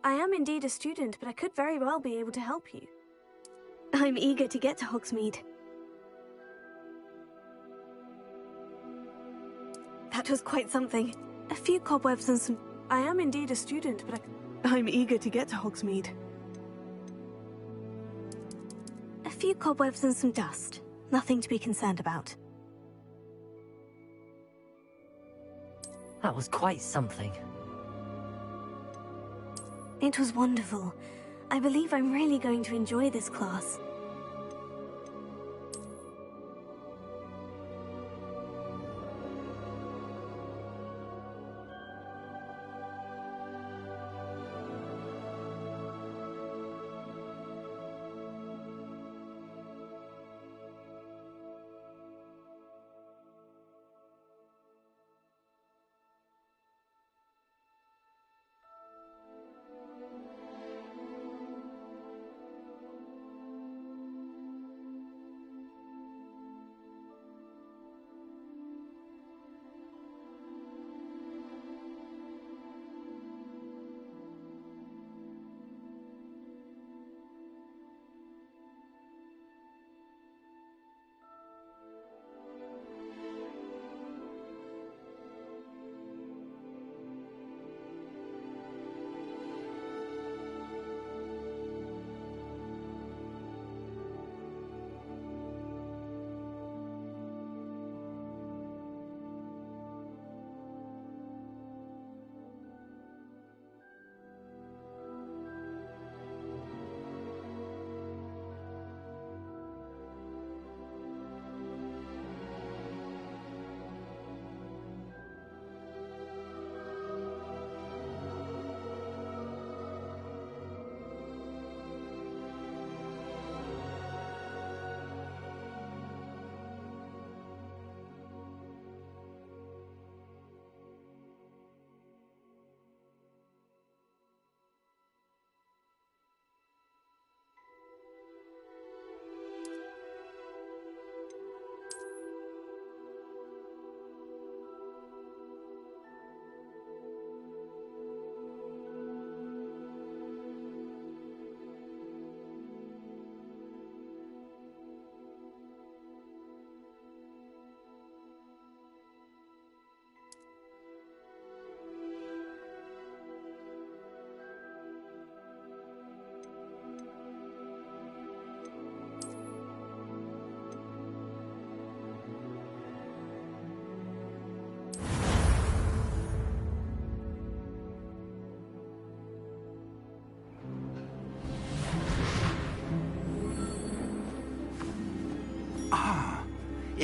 I am indeed a student, but I could very well be able to help you. I'm eager to get to Hogsmeade. That was quite something. A few cobwebs and some... I am indeed a student, but I'm eager to get to Hogsmeade. A few cobwebs and some dust. Nothing to be concerned about. That was quite something. It was wonderful. I believe I'm really going to enjoy this class.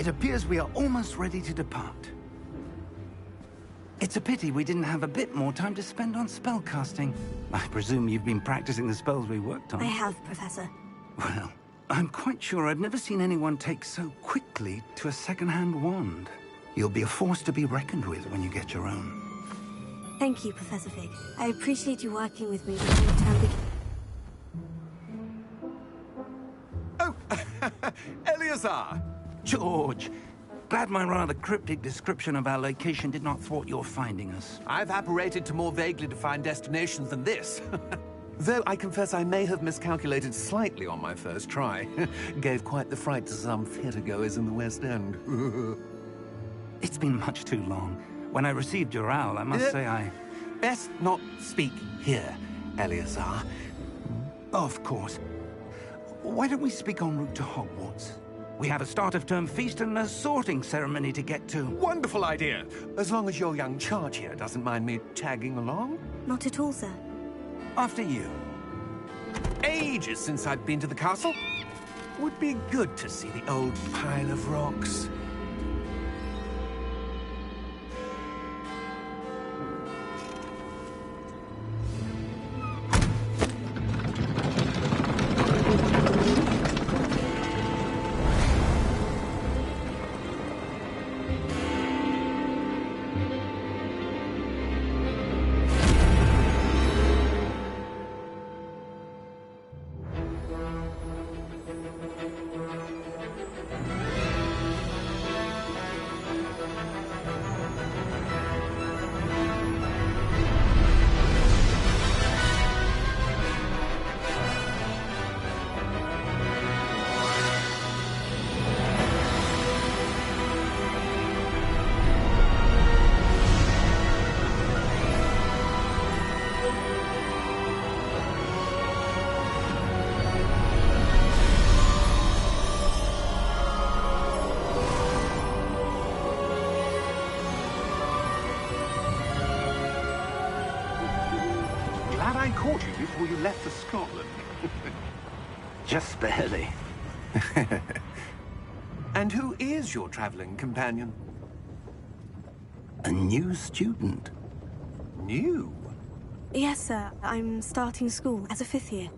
It appears we are almost ready to depart. It's a pity we didn't have a bit more time to spend on spellcasting. I presume you've been practicing the spells we worked on. I have, Professor. Well, I'm quite sure I've never seen anyone take so quickly to a second-hand wand. You'll be a force to be reckoned with when you get your own. Thank you, Professor Fig. I appreciate you working with me before the term begins. Oh, Eleazar! George! Glad my rather cryptic description of our location did not thwart your finding us. I've apparated to more vaguely defined destinations than this. Though I confess I may have miscalculated slightly on my first try. Gave quite the fright to some theatergoers in the West End. It's been much too long. When I received your owl, I must say I... Best not speak here, Eleazar. Of course. Why don't we speak en route to Hogwarts? We have a start-of-term feast and a sorting ceremony to get to. Wonderful idea! As long as your young charge here doesn't mind me tagging along. Not at all, sir. After you. Ages since I've been to the castle. Would be good to see the old pile of rocks. Glad I caught you before you left for Scotland. Just barely. And who is your traveling companion? A new student. New? Yes, sir. I'm starting school as a 5th year.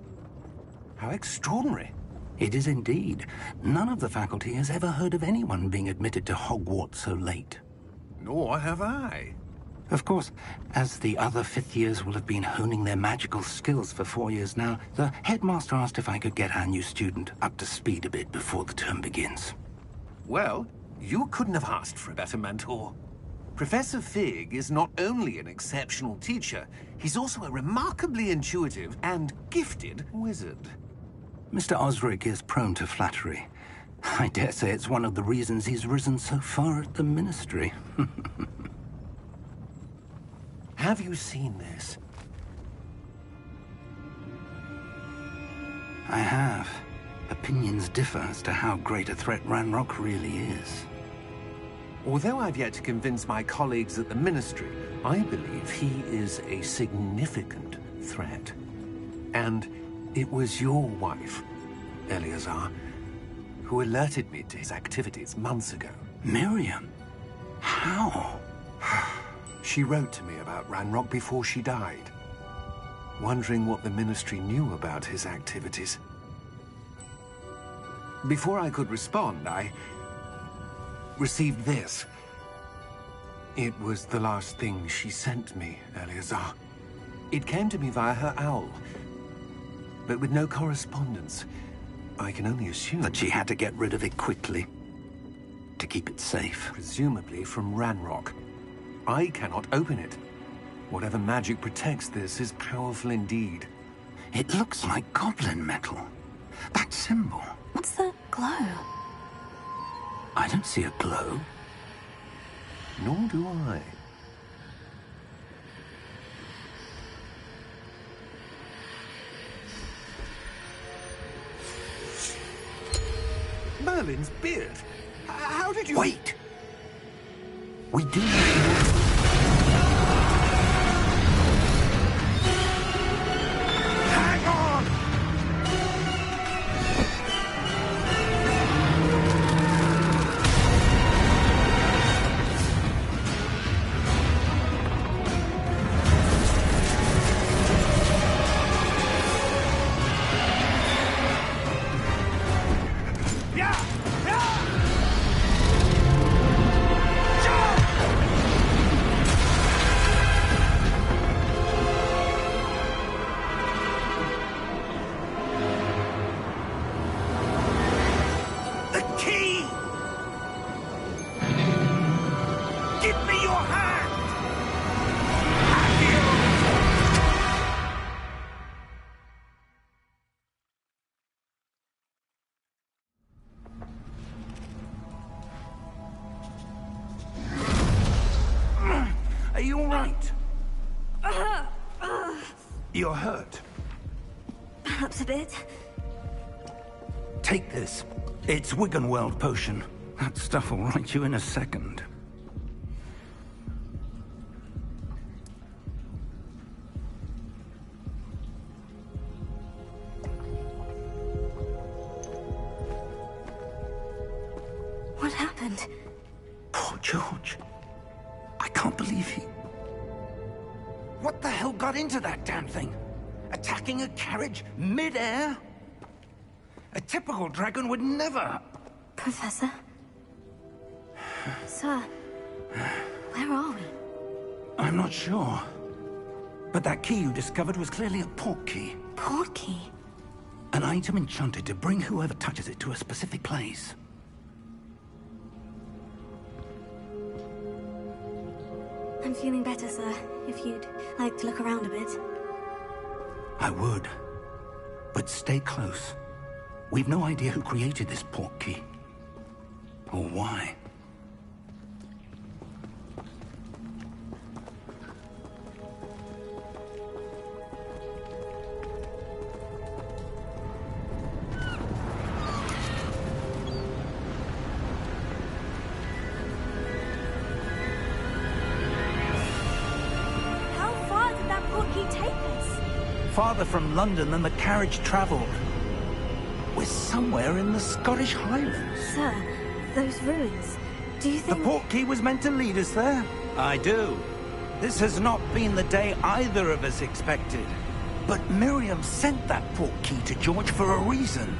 How extraordinary. It is indeed. None of the faculty has ever heard of anyone being admitted to Hogwarts so late. Nor have I. Of course, as the other 5th years will have been honing their magical skills for 4 years now, the headmaster asked if I could get our new student up to speed a bit before the term begins. Well, you couldn't have asked for a better mentor. Professor Fig is not only an exceptional teacher, he's also a remarkably intuitive and gifted wizard. Mr. Osric is prone to flattery. I dare say it's one of the reasons he's risen so far at the Ministry. Have you seen this? I have. Opinions differ as to how great a threat Ranrock really is. Although I've yet to convince my colleagues at the Ministry, I believe he is a significant threat. And it was your wife, Eleazar, who alerted me to his activities months ago. Miriam? How? She wrote to me about Ranrock before she died, wondering what the Ministry knew about his activities. Before I could respond, I received this. It was the last thing she sent me, Eleazar. It came to me via her owl, but with no correspondence. I can only assume That she had to get rid of it quickly, to keep it safe. presumably from Ranrock. I cannot open it. Whatever magic protects this is powerful indeed. It looks like goblin metal. That symbol. What's that glow? I don't see a glow. Nor do I. Merlin's beard. How did you... Wait! We do need to... Hang on! right? You're hurt. Perhaps a bit. Take this. It's Wiggenweld potion. That stuff will right you in a second. What happened? Poor George. I can't believe he... What the hell got into that damn thing? Attacking a carriage mid-air? A typical dragon would never... Professor? Sir, where are we? I'm not sure. But that key you discovered was clearly a port key. Port key? An item enchanted to bring whoever touches it to a specific place. I'm feeling better, sir. If you'd like to look around a bit. I would. But stay close. We've no idea who created this port key. Or why. How far did that port key take us? Farther from London than the carriage traveled. We're somewhere in the Scottish Highlands. Sir, those ruins. Do you The think... port key was meant to lead us there? I do. This has not been the day either of us expected. But Miriam sent that port key to George for a reason.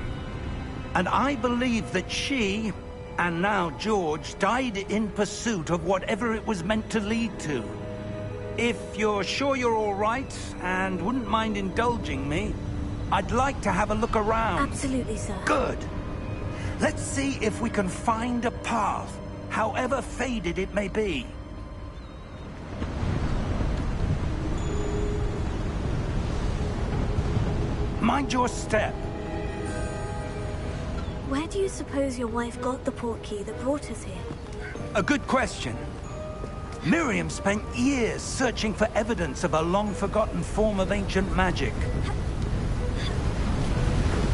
And I believe that she, and now George, died in pursuit of whatever it was meant to lead to. If you're sure you're all right, and wouldn't mind indulging me, I'd like to have a look around. Absolutely, sir. Good. Let's see if we can find a path, however faded it may be. Mind your step. Where do you suppose your wife got the port key that brought us here? A good question. Miriam spent years searching for evidence of a long-forgotten form of ancient magic.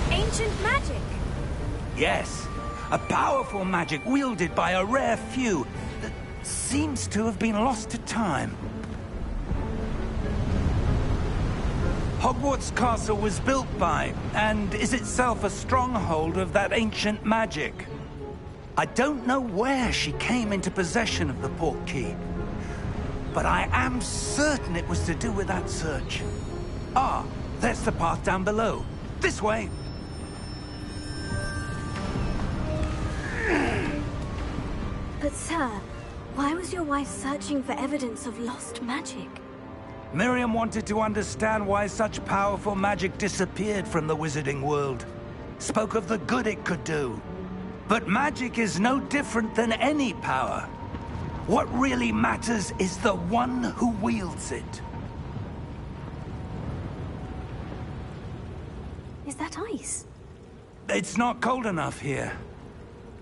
Ancient magic? Yes, a powerful magic wielded by a rare few that seems to have been lost to time. Hogwarts Castle was built by, and is itself a stronghold of that ancient magic. I don't know where she came into possession of the port key, but I am certain it was to do with that search. Ah, there's the path down below. This way. But sir, why was your wife searching for evidence of lost magic? Miriam wanted to understand why such powerful magic disappeared from the wizarding world. Spoke of the good it could do. But magic is no different than any power. What really matters is the one who wields it. Is that ice? It's not cold enough here.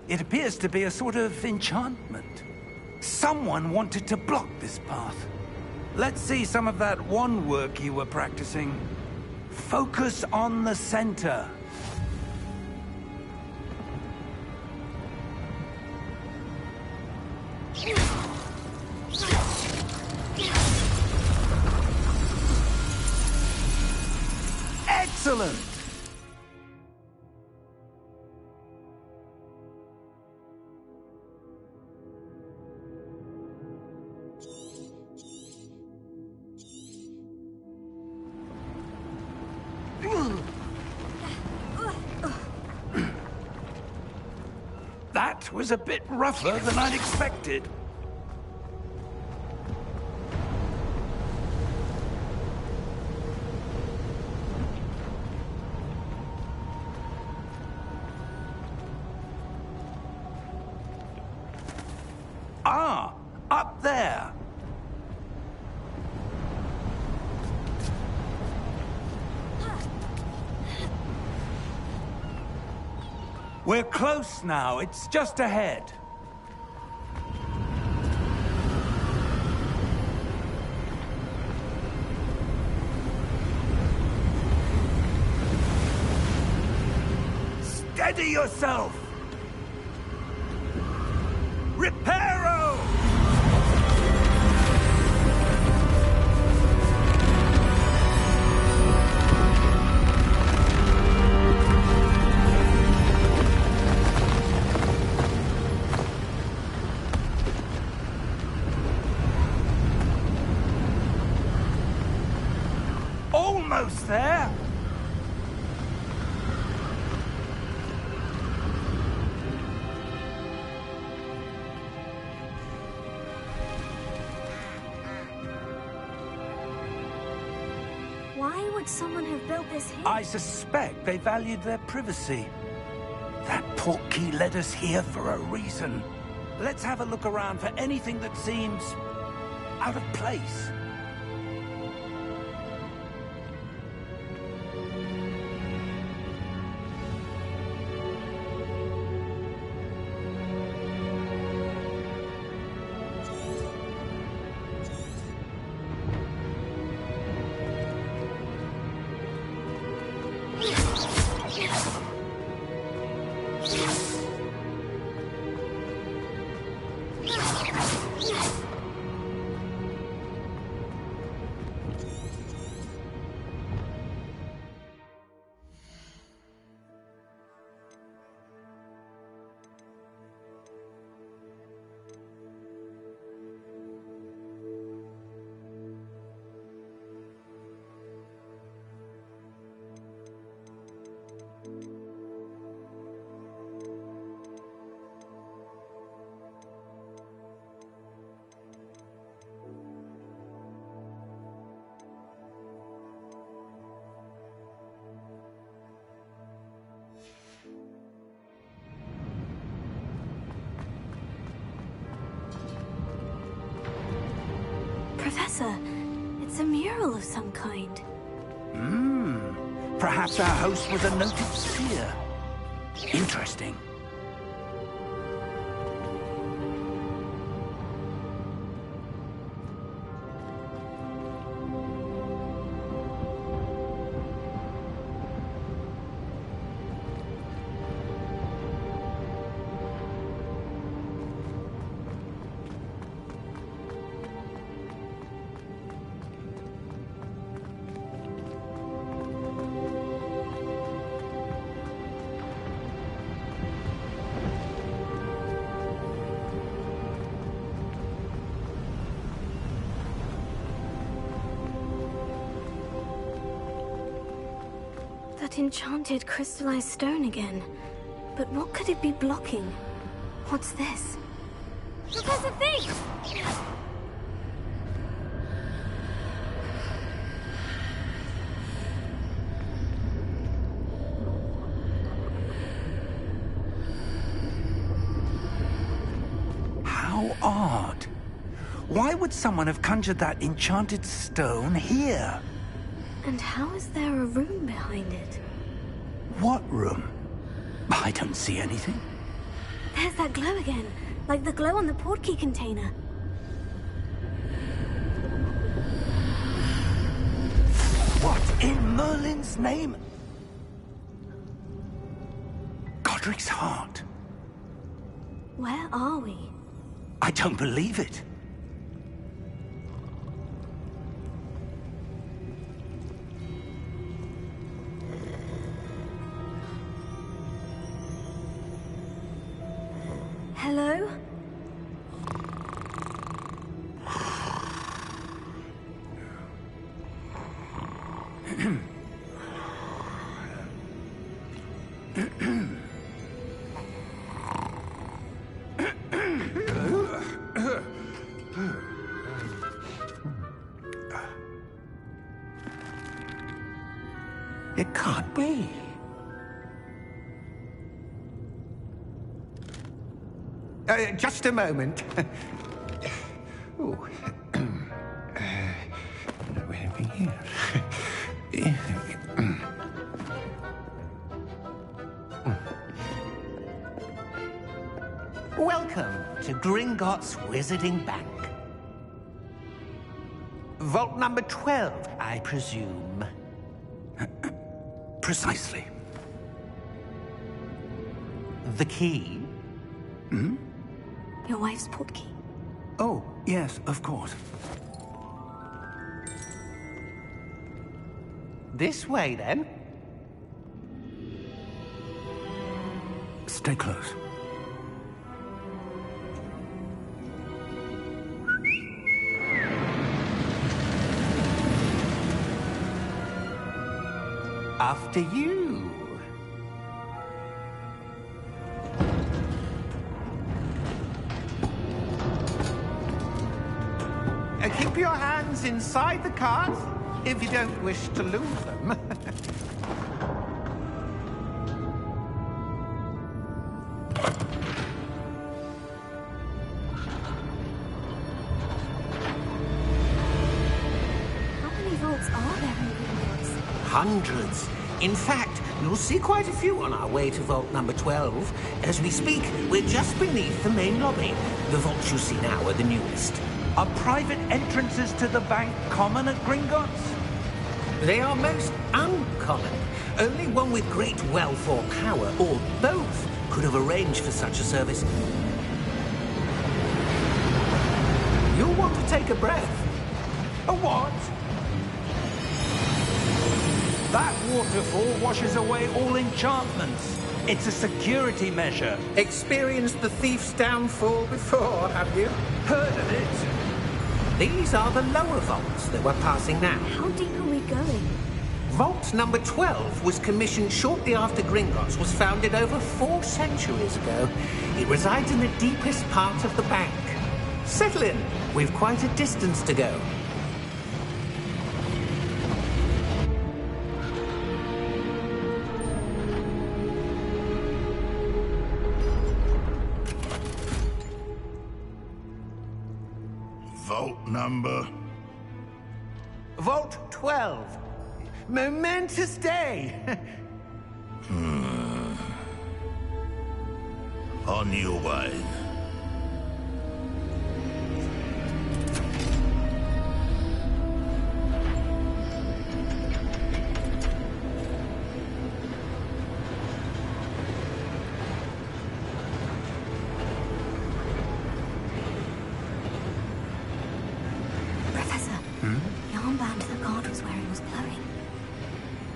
It appears to be a sort of enchantment. Someone wanted to block this path. Let's see some of that wand work you were practicing. Focus on the center. Excellent! That was a bit rougher than I'd expected. Ah, up there. We're close now. It's just ahead. Steady yourself! Reparo! Almost there! Why would someone have built this here? I suspect they valued their privacy. That portkey led us here for a reason. Let's have a look around for anything that seems out of place. Professor, it's a mural of some kind. Perhaps our host was a noted seer. Interesting. That enchanted crystallized stone again. But what could it be blocking? What's this? Professor Fig! How odd. Why would someone have conjured that enchanted stone here? And how is there a room behind it? What room? I don't see anything. There's that glow again, like the glow on the portkey container. What in Merlin's name? Godric's heart. Where are we? I don't believe it. Hello? It can't be. Just a moment. Oh. Anything here? Welcome to Gringotts Wizarding Bank. Vault number 12, I presume. Precisely. the key? Your wife's portkey. Oh, yes, of course. This way, then. Stay close. After you. Keep your hands inside the cart if you don't wish to lose them. How many vaults are there in Hogwarts? Hundreds. In fact, you'll see quite a few on our way to vault number 12. As we speak, we're just beneath the main lobby. The vaults you see now are the newest. Are private entrances to the bank common at Gringotts? They are most uncommon. Only one with great wealth or power, or both, could have arranged for such a service. You'll want to take a breath. A what? That waterfall washes away all enchantments. It's a security measure. Experienced the thief's downfall before, have you? Heard of it? These are the lower vaults that we're passing now. How deep are we going? Vault number 12 was commissioned shortly after Gringotts was founded over 4 centuries ago. It resides in the deepest part of the bank. Settle in. We've quite a distance to go. Vault number? Vault 12. Momentous day. On your way. Professor, the armband the guard was wearing was glowing.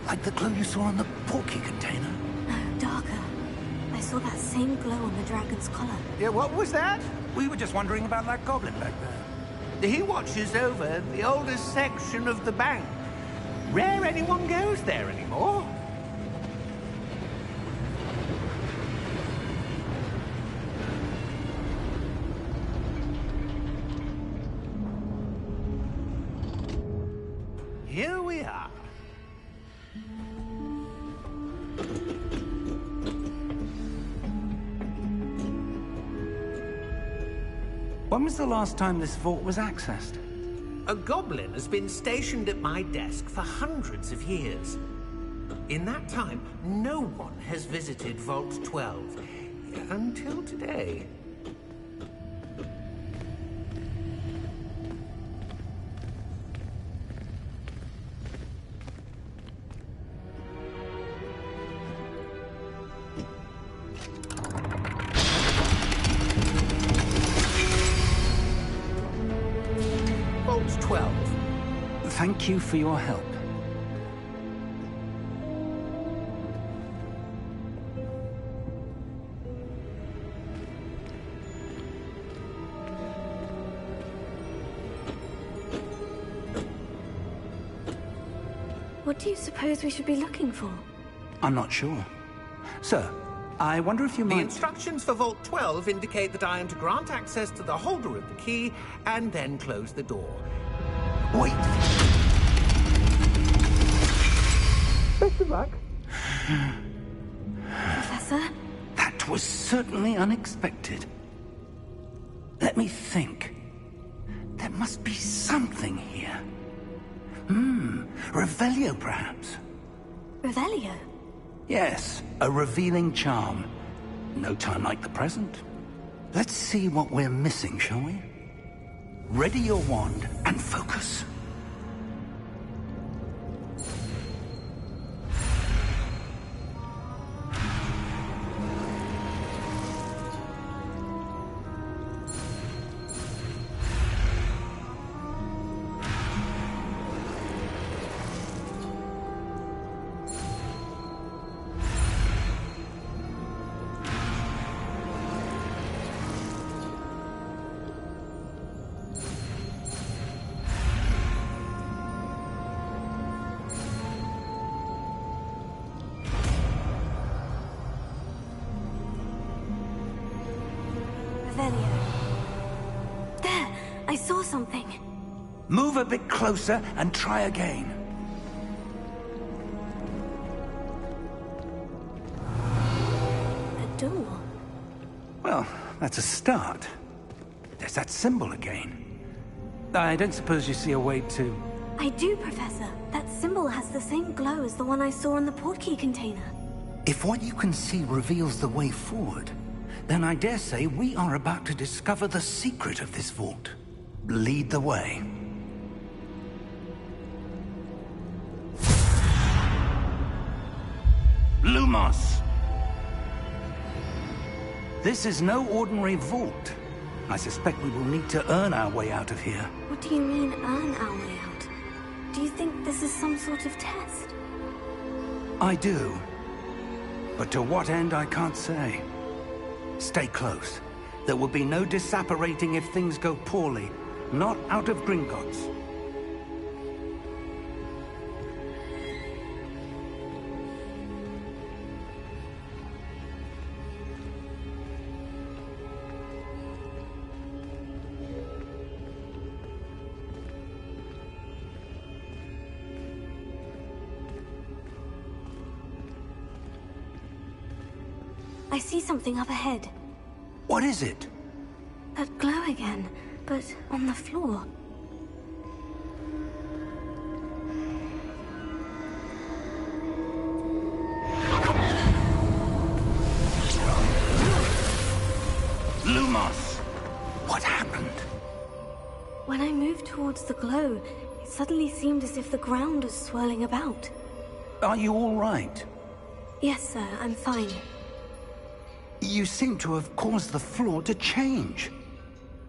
Like the glow you saw on the portkey container? No, darker. I saw that same glow on the dragon's collar. Yeah, what was that? We were just wondering about that goblin back there. He watches over the oldest section of the bank. Rare anyone goes there anymore. Here we are. When was the last time this vault was accessed? A goblin has been stationed at my desk for hundreds of years. In that time, no one has visited Vault 12. Until today. Vault 12. Thank you for your help. What do you suppose we should be looking for? I'm not sure. Sir, I wonder if you The might... instructions for Vault 12 indicate that I am to grant access to the holder of the key and then close the door. Wait! Best of luck. Professor? That was certainly unexpected. Let me think. There must be something here. Revelio, perhaps? Revelio? Yes, a revealing charm. No time like the present. Let's see what we're missing, shall we? Ready your wand and focus. saw something. Move a bit closer and try again. A door. Well, that's a start. There's that symbol again. I don't suppose you see a way to... I do, Professor. That symbol has the same glow as the one I saw on the portkey container. If what you can see reveals the way forward, then I dare say we are about to discover the secret of this vault. Lead the way. Lumos! This is no ordinary vault. I suspect we will need to earn our way out of here. What do you mean, earn our way out? Do you think this is some sort of test? I do. But to what end, I can't say. Stay close. There will be no disapparating if things go poorly. Not out of Gringotts. I see something up ahead. What is it? That glow again, but on the floor. Lumos! What happened? When I moved towards the glow, it suddenly seemed as if the ground was swirling about. Are you all right? Yes, sir, I'm fine. You seem to have caused the floor to change.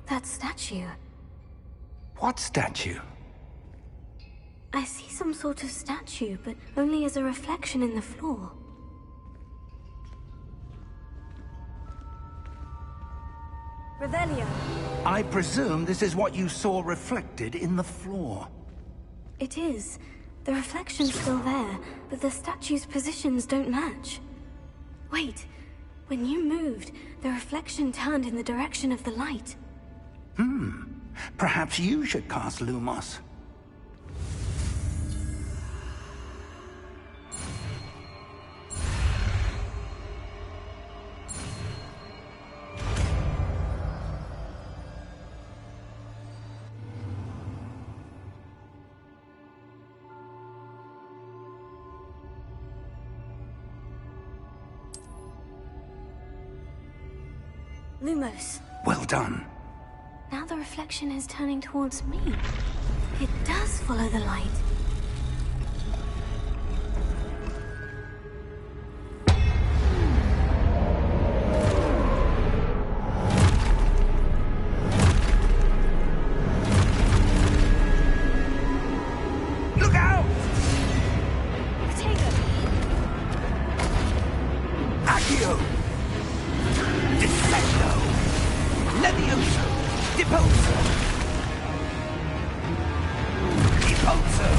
That statue. What statue? I see some sort of statue, but only as a reflection in the floor. Revelio. I presume this is what you saw reflected in the floor. It is. The reflection's still there, but the statue's positions don't match. Wait. When you moved, the reflection turned in the direction of the light. Perhaps you should cast Lumos. Lumos. Well done. Now the reflection is turning towards me. It does follow the light. Look out! Potato! Accio! Defendo! Levioso! Deposo! Deposo!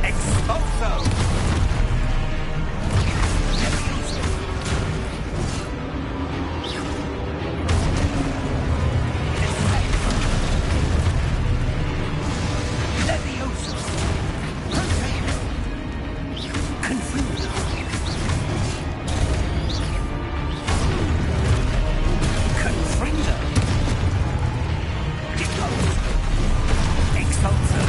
Expulso! Levioso! Defendo! Levioso! Proteino! Confuso! Confringo! Deposo! Expulso!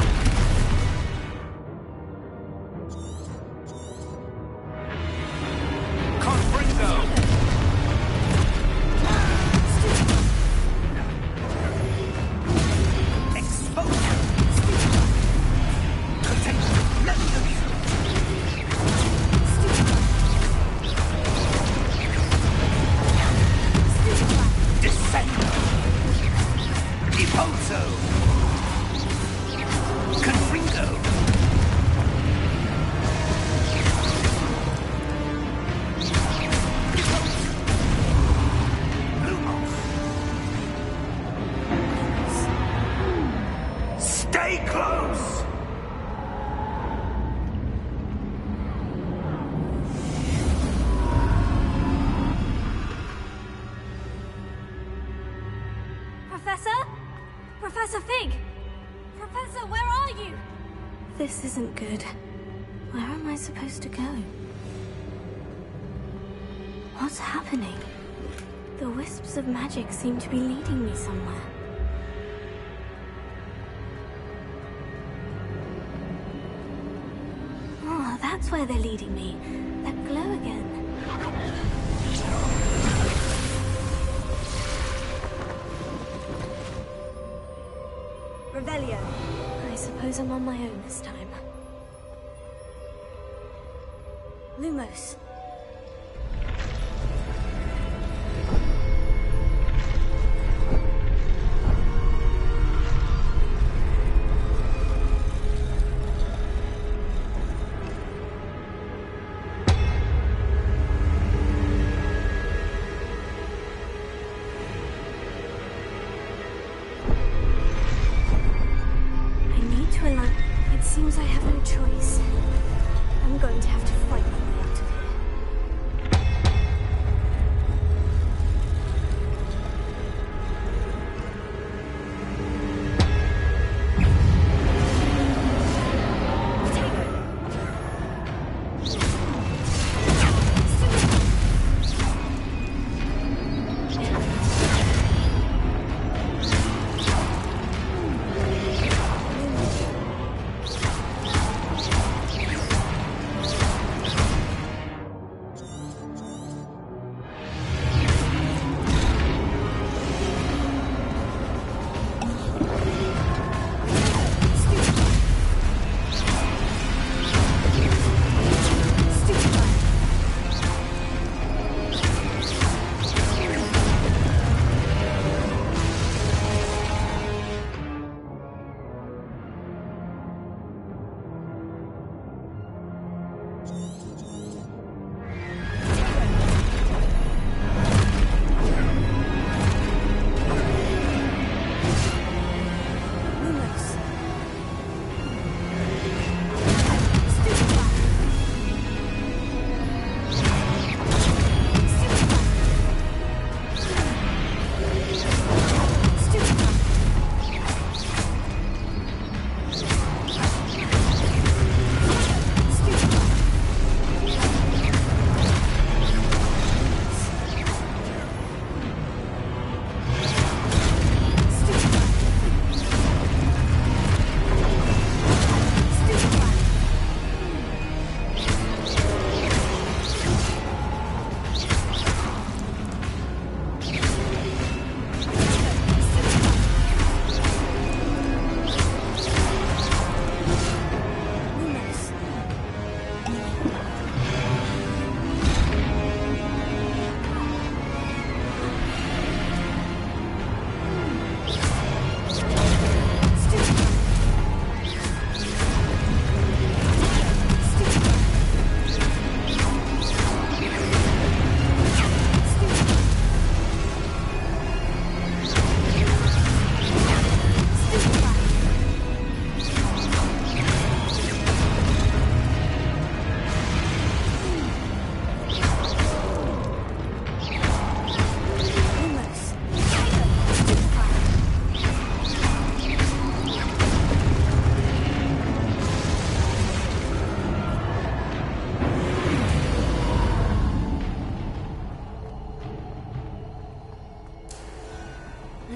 This isn't good. Where am I supposed to go? What's happening? The wisps of magic seem to be leading me somewhere. Oh, that's where they're leading me. That glow again. Revelio. I suppose I'm on my own this time. Lumos. It seems I have no choice. I'm going to have to fight my way out of here.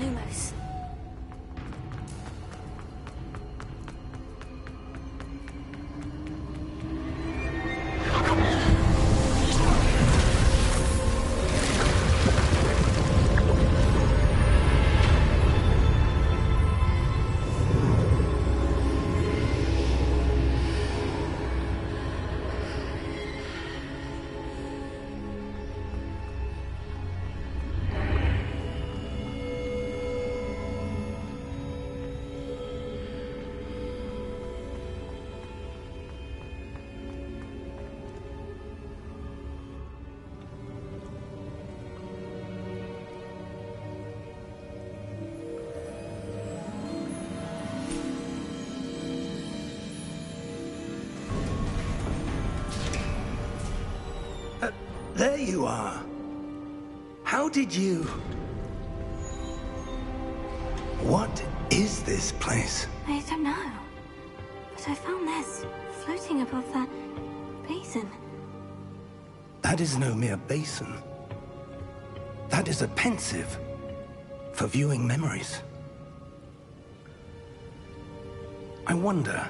Lumos. There you are. How did you... What is this place? I don't know. But But I found this, floating above that basin. That is no mere basin. That is a pensive for viewing memories. I wonder...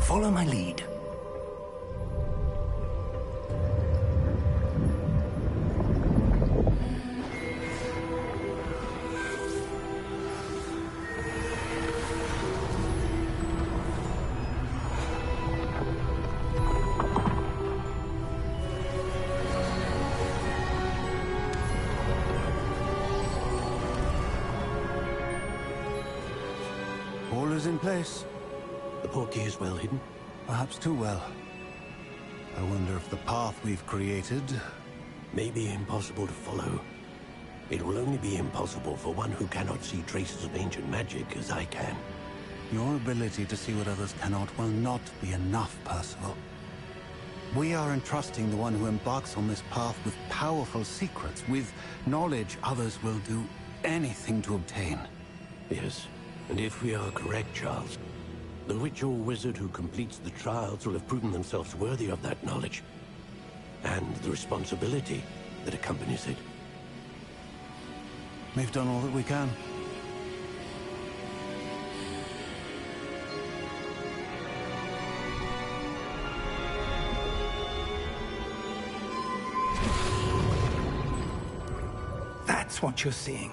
Follow my lead. All is in place. The portkey is well hidden. Perhaps too well. I wonder if the path we've created... May be impossible to follow. It will only be impossible for one who cannot see traces of ancient magic as I can. Your ability to see what others cannot will not be enough, Percival. We are entrusting the one who embarks on this path with powerful secrets, with knowledge others will do anything to obtain. Yes, and if we are correct, Charles, the witch or wizard who completes the trials will have proven themselves worthy of that knowledge, and the responsibility that accompanies it. We've done all that we can. That's what you're seeing.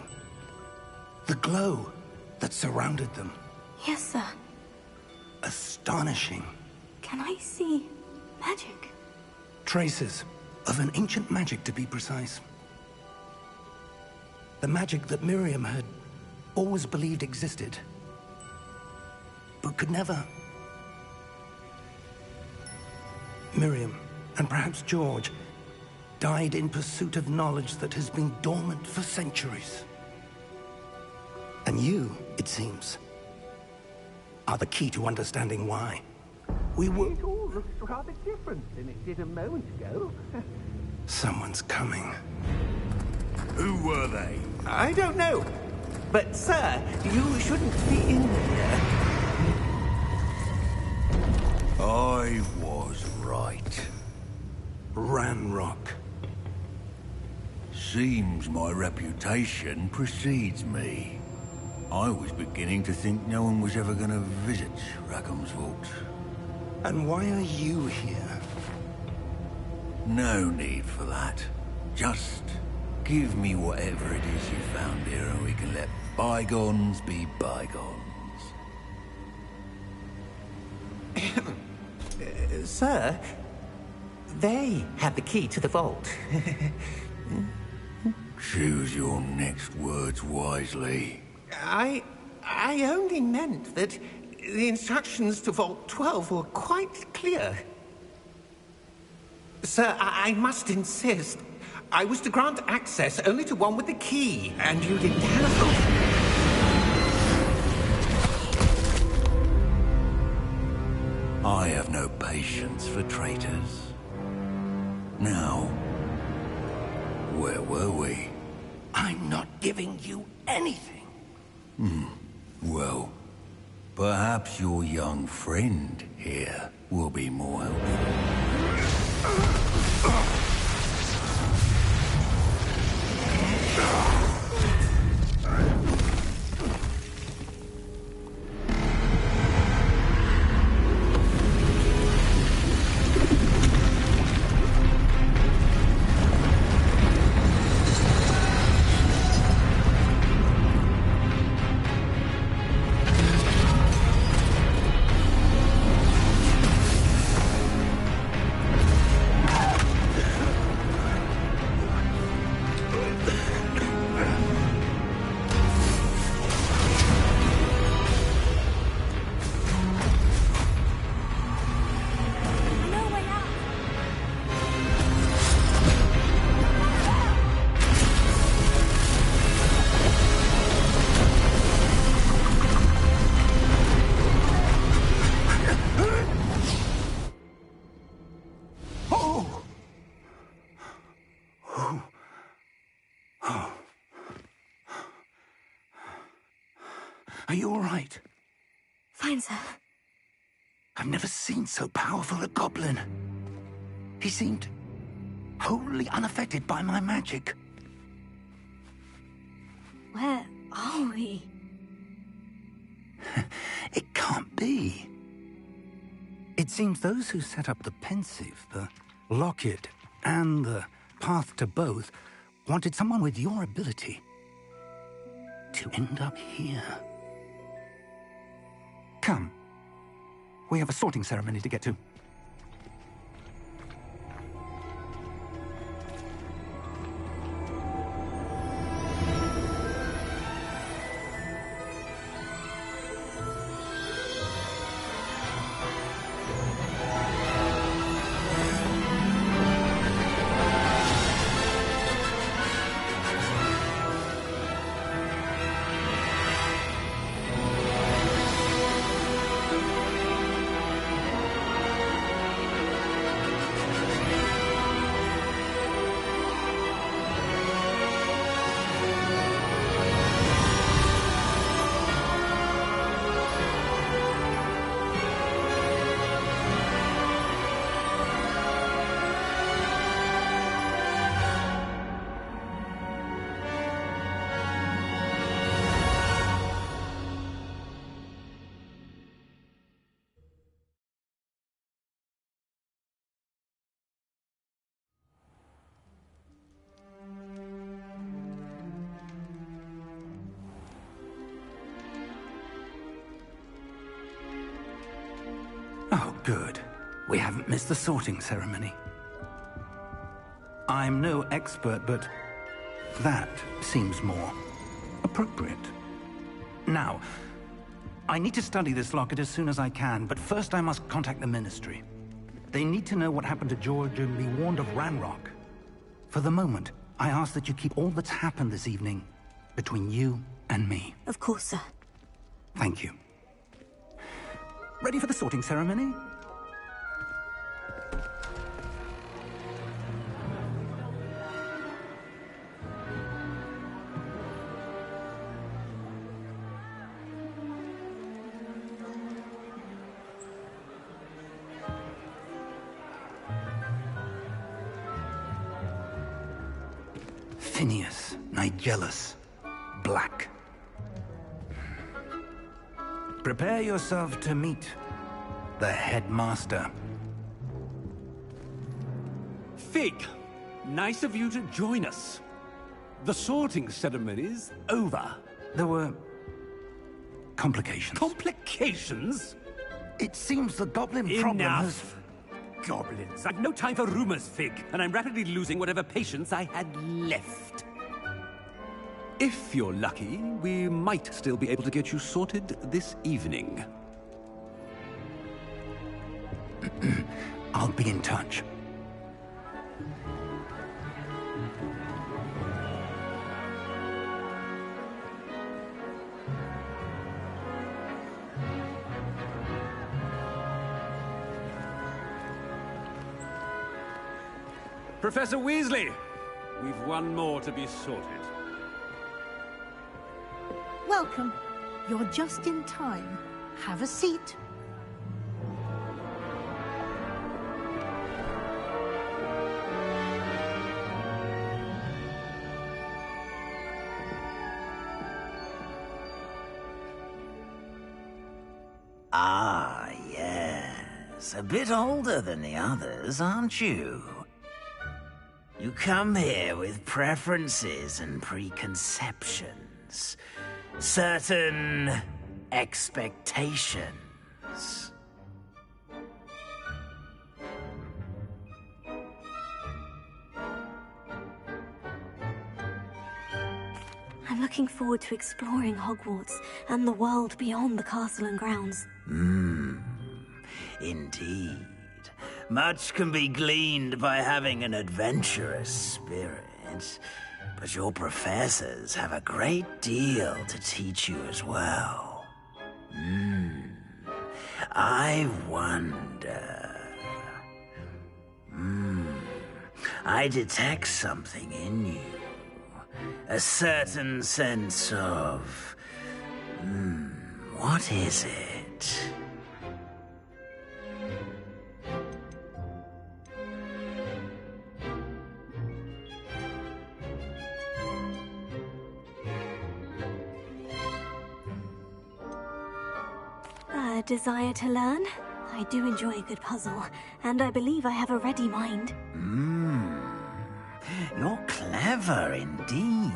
The glow that surrounded them. Yes, sir. Astonishing. Can I see magic? Traces of an ancient magic, to be precise. The magic that Miriam had always believed existed, but could never. Miriam, and perhaps George, died in pursuit of knowledge that has been dormant for centuries. And you, it seems, are the key to understanding why. It all looks rather different than it did a moment ago. Someone's coming. Who were they? I don't know. But, sir, you shouldn't be in here. I was right. Ranrock. Seems my reputation precedes me. I was beginning to think no one was ever going to visit Rackham's vault. And why are you here? No need for that. Just give me whatever it is you found here and we can let bygones be bygones. Sir, they had the key to the vault. Choose your next words wisely. I only meant that the instructions to Vault 12 were quite clear. Sir, I must insist. I was to grant access only to one with the key, and you didn't have... I have no patience for traitors. Now, where were we? I'm not giving you anything. Well, perhaps your young friend here will be more helpful. Oh. Are you all right? Fine, sir. I've never seen so powerful a goblin. He seemed wholly unaffected by my magic. Where are we? It can't be. It seems those who set up the pensive, the locket, and the path to both wanted someone with your ability to end up here. Come. We have a sorting ceremony to get to. Oh, good. We haven't missed the sorting ceremony. I'm no expert, but that seems more appropriate. Now, I need to study this locket as soon as I can, but first I must contact the Ministry. They need to know what happened to George and be warned of Ranrock. For the moment, I ask that you keep all that's happened this evening between you and me. Of course, sir. Thank you. Ready for the sorting ceremony? Phineas, Nigellus, Black. Prepare yourself to meet the headmaster. Fig, nice of you to join us. The sorting ceremony's over. There were complications. Complications? It seems the goblin problem has... Enough! Goblins. I've no time for rumors, Fig, and I'm rapidly losing whatever patience I had left. If you're lucky, we might still be able to get you sorted this evening. I'll be in touch. Professor Weasley, we've one more to be sorted. Welcome. You're just in time. Have a seat. Ah, yes. A bit older than the others, aren't you? You come here with preferences and preconceptions. Certain expectations. I'm looking forward to exploring Hogwarts and the world beyond the castle and grounds. Indeed. Much can be gleaned by having an adventurous spirit. But your professors have a great deal to teach you as well. I wonder... I detect something in you. A certain sense of... what is it? A desire to learn? I do enjoy a good puzzle, and I believe I have a ready mind. You're clever indeed.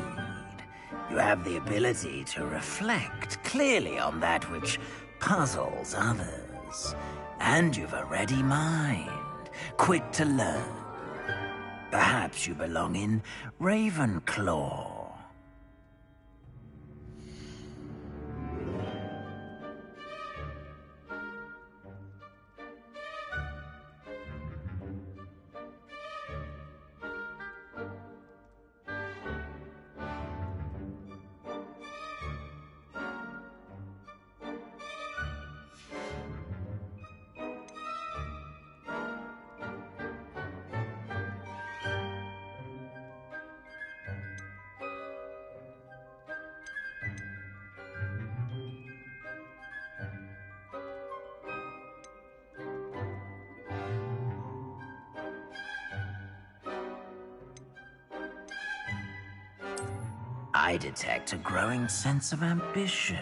You have the ability to reflect clearly on that which puzzles others. And you've a ready mind, quick to learn. Perhaps you belong in Ravenclaw. I detect a growing sense of ambition,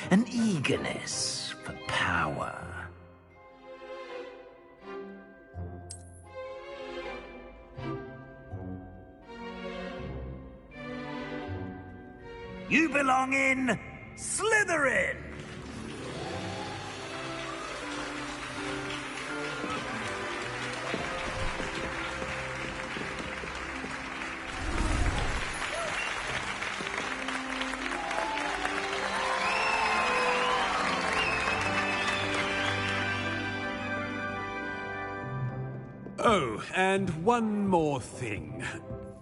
an eagerness for power. You belong in Slytherin! Oh, and one more thing.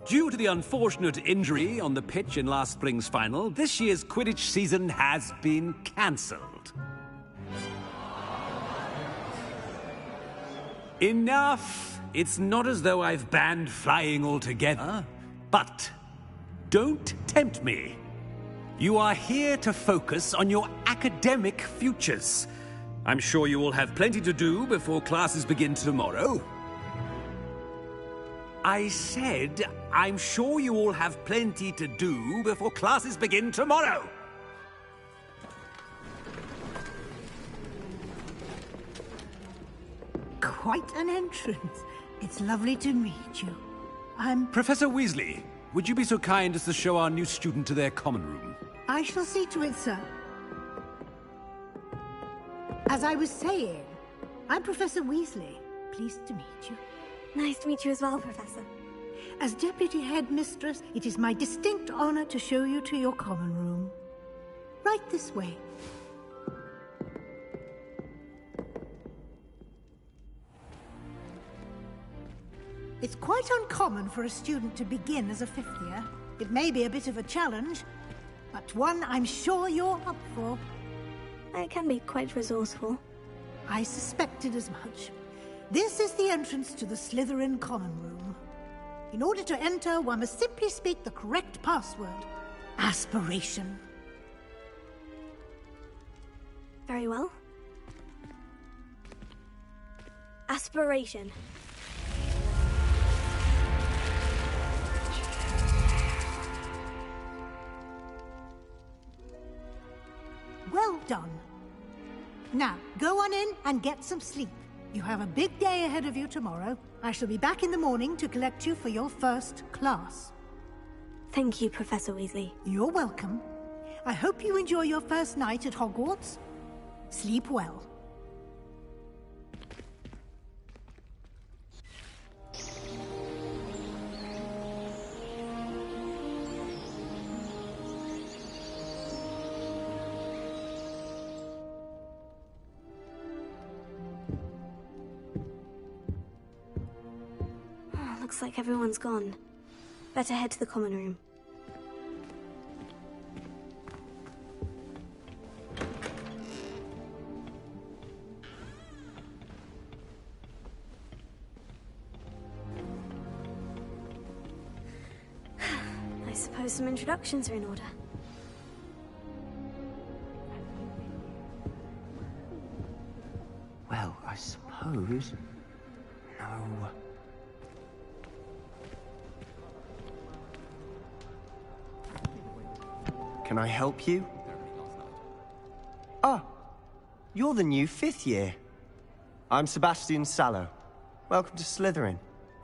Due to the unfortunate injury on the pitch in last spring's final, this year's Quidditch season has been cancelled. Enough! It's not as though I've banned flying altogether. But don't tempt me. You are here to focus on your academic futures. I'm sure you will have plenty to do before classes begin tomorrow. I said, I'm sure you all have plenty to do before classes begin tomorrow. Quite an entrance. It's lovely to meet you. I'm... Professor Weasley, would you be so kind as to show our new student to their common room? I shall see to it, sir. As I was saying, I'm Professor Weasley. Pleased to meet you. Nice to meet you as well, Professor. As Deputy Headmistress, it is my distinct honor to show you to your common room. Right this way. It's quite uncommon for a student to begin as a fifth year. It may be a bit of a challenge, but one I'm sure you're up for. I can be quite resourceful. I suspected as much. This is the entrance to the Slytherin common room. In order to enter, one must simply speak the correct password. Aspiration. Very well. Aspiration. Well done. Now, go on in and get some sleep. You have a big day ahead of you tomorrow. I shall be back in the morning to collect you for your first class. Thank you, Professor Weasley. You're welcome. I hope you enjoy your first night at Hogwarts. Sleep well. Looks like everyone's gone. Better head to the common room. suppose some introductions are in order. Well, I suppose... No... Can I help you? Ah, you're the new 5th year. I'm Sebastian Sallow. Welcome to Slytherin.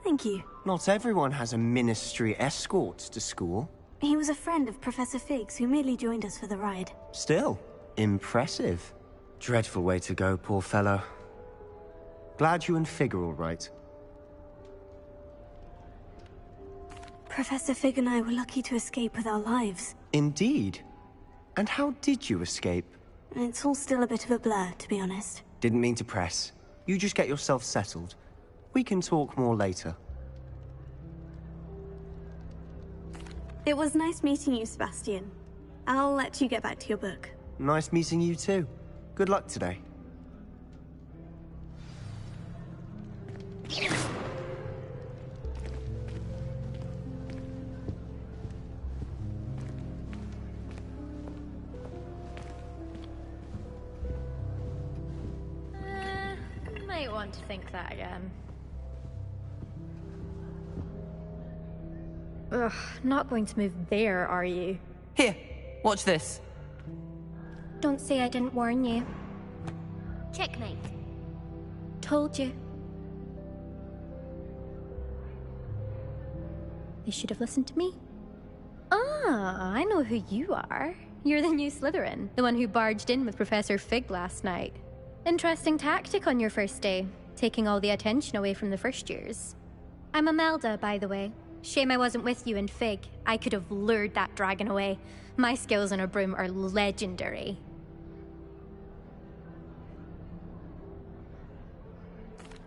Thank you. Not everyone has a ministry escort to school. He was a friend of Professor Fig's who merely joined us for the ride. Still, impressive. Dreadful way to go, poor fellow. Glad you and Fig are all right. Professor Fig and I were lucky to escape with our lives. Indeed. And how did you escape? It's all still a bit of a blur, to be honest. Didn't mean to press. You just get yourself settled. We can talk more later. It was nice meeting you, Sebastian. I'll let you get back to your book. Nice meeting you too. Good luck today. Might want to think that again. Ugh, not going to move there, are you? Here, watch this. Don't say I didn't warn you. Checkmate. Told you. They should have listened to me. Ah, I know who you are. You're the new Slytherin, the one who barged in with Professor Fig last night. Interesting tactic on your first day, taking all the attention away from the first years. I'm Imelda, by the way. Shame I wasn't with you in Fig. I could have lured that dragon away. My skills on a broom are legendary.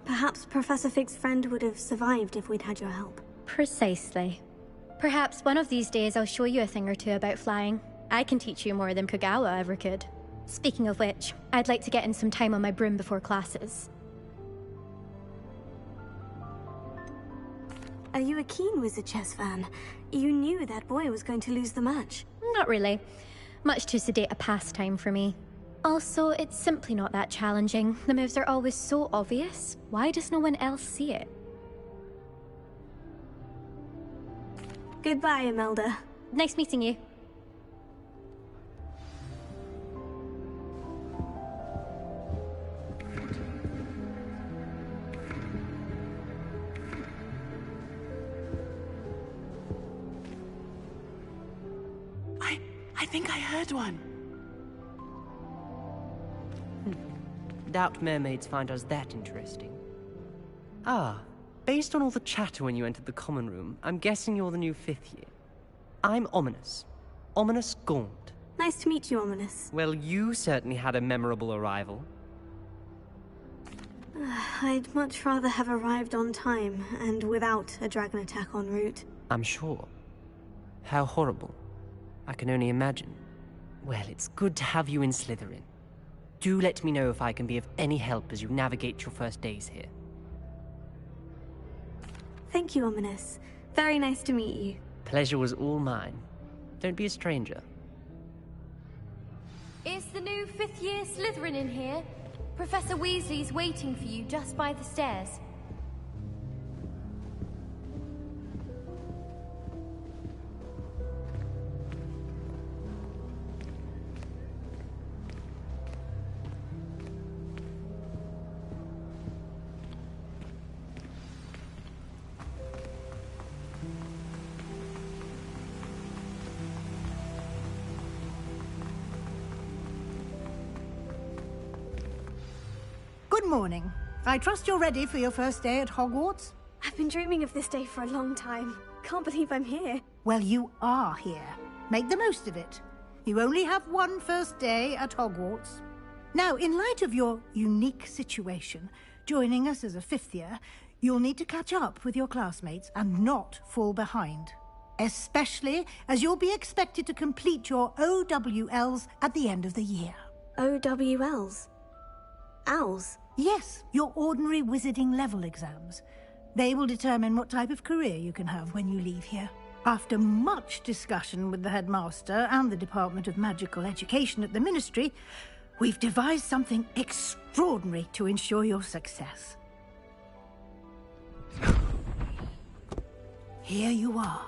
Perhaps Professor Fig's friend would have survived if we'd had your help. Precisely. Perhaps one of these days I'll show you a thing or two about flying. I can teach you more than Kogawa ever could. Speaking of which, I'd like to get in some time on my broom before classes. Are you a keen Wizard Chess fan? You knew that boy was going to lose the match. Not really. Much too sedate a pastime for me. Also, it's simply not that challenging. The moves are always so obvious. Why does no one else see it? Goodbye, Imelda. Nice meeting you. I think I heard one. Doubt mermaids find us that interesting. Ah, based on all the chatter when you entered the common room, I'm guessing you're the new 5th year. I'm Ominous. Ominous Gaunt. Nice to meet you, Ominous. Well, you certainly had a memorable arrival. I'd much rather have arrived on time and without a dragon attack en route. I'm sure. How horrible. I can only imagine. Well, it's good to have you in Slytherin. Do let me know if I can be of any help as you navigate your first days here. Thank you, Ominous. Very nice to meet you. Pleasure was all mine. Don't be a stranger. Is the new 5th year Slytherin in here? Professor Weasley's waiting for you just by the stairs. Good morning. I trust you're ready for your first day at Hogwarts? I've been dreaming of this day for a long time. Can't believe I'm here. Well, you are here. Make the most of it. You only have one first day at Hogwarts. Now, in light of your unique situation, joining us as a 5th year, you'll need to catch up with your classmates and not fall behind. Especially as you'll be expected to complete your OWLs at the end of the year. OWLs? Owls? Yes, your ordinary wizarding level exams. They will determine what type of career you can have when you leave here. After much discussion with the headmaster and the Department of Magical Education at the Ministry, we've devised something extraordinary to ensure your success. Here you are.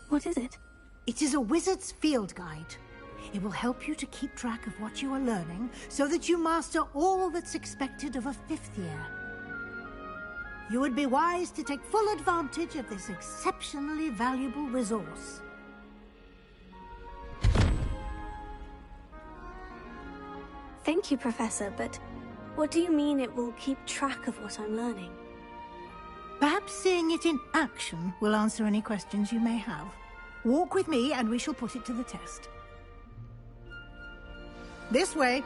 What is it? It is a wizard's field guide. It will help you to keep track of what you are learning so that you master all that's expected of a 5th year. You would be wise to take full advantage of this exceptionally valuable resource. Thank you, Professor, but what do you mean it will keep track of what I'm learning? Perhaps seeing it in action will answer any questions you may have. Walk with me and we shall put it to the test. This way.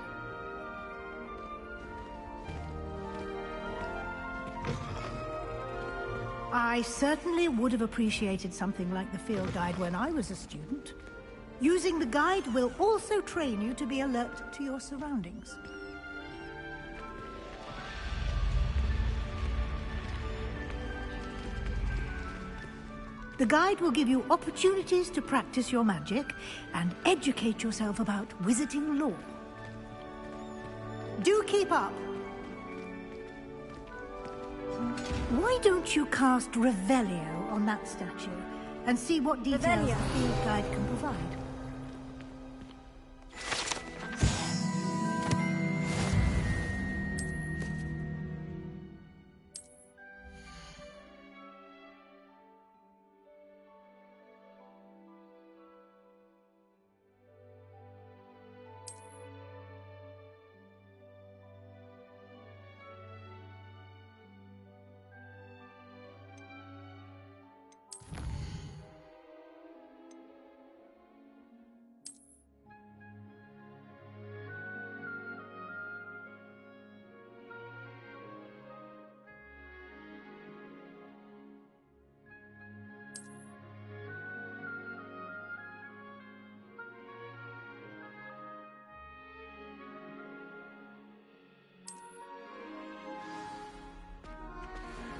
I certainly would have appreciated something like the field guide when I was a student. Using the guide will also train you to be alert to your surroundings. The guide will give you opportunities to practice your magic and educate yourself about wizarding lore. Do keep up! Why don't you cast Revelio on that statue and see what details the field guide can provide?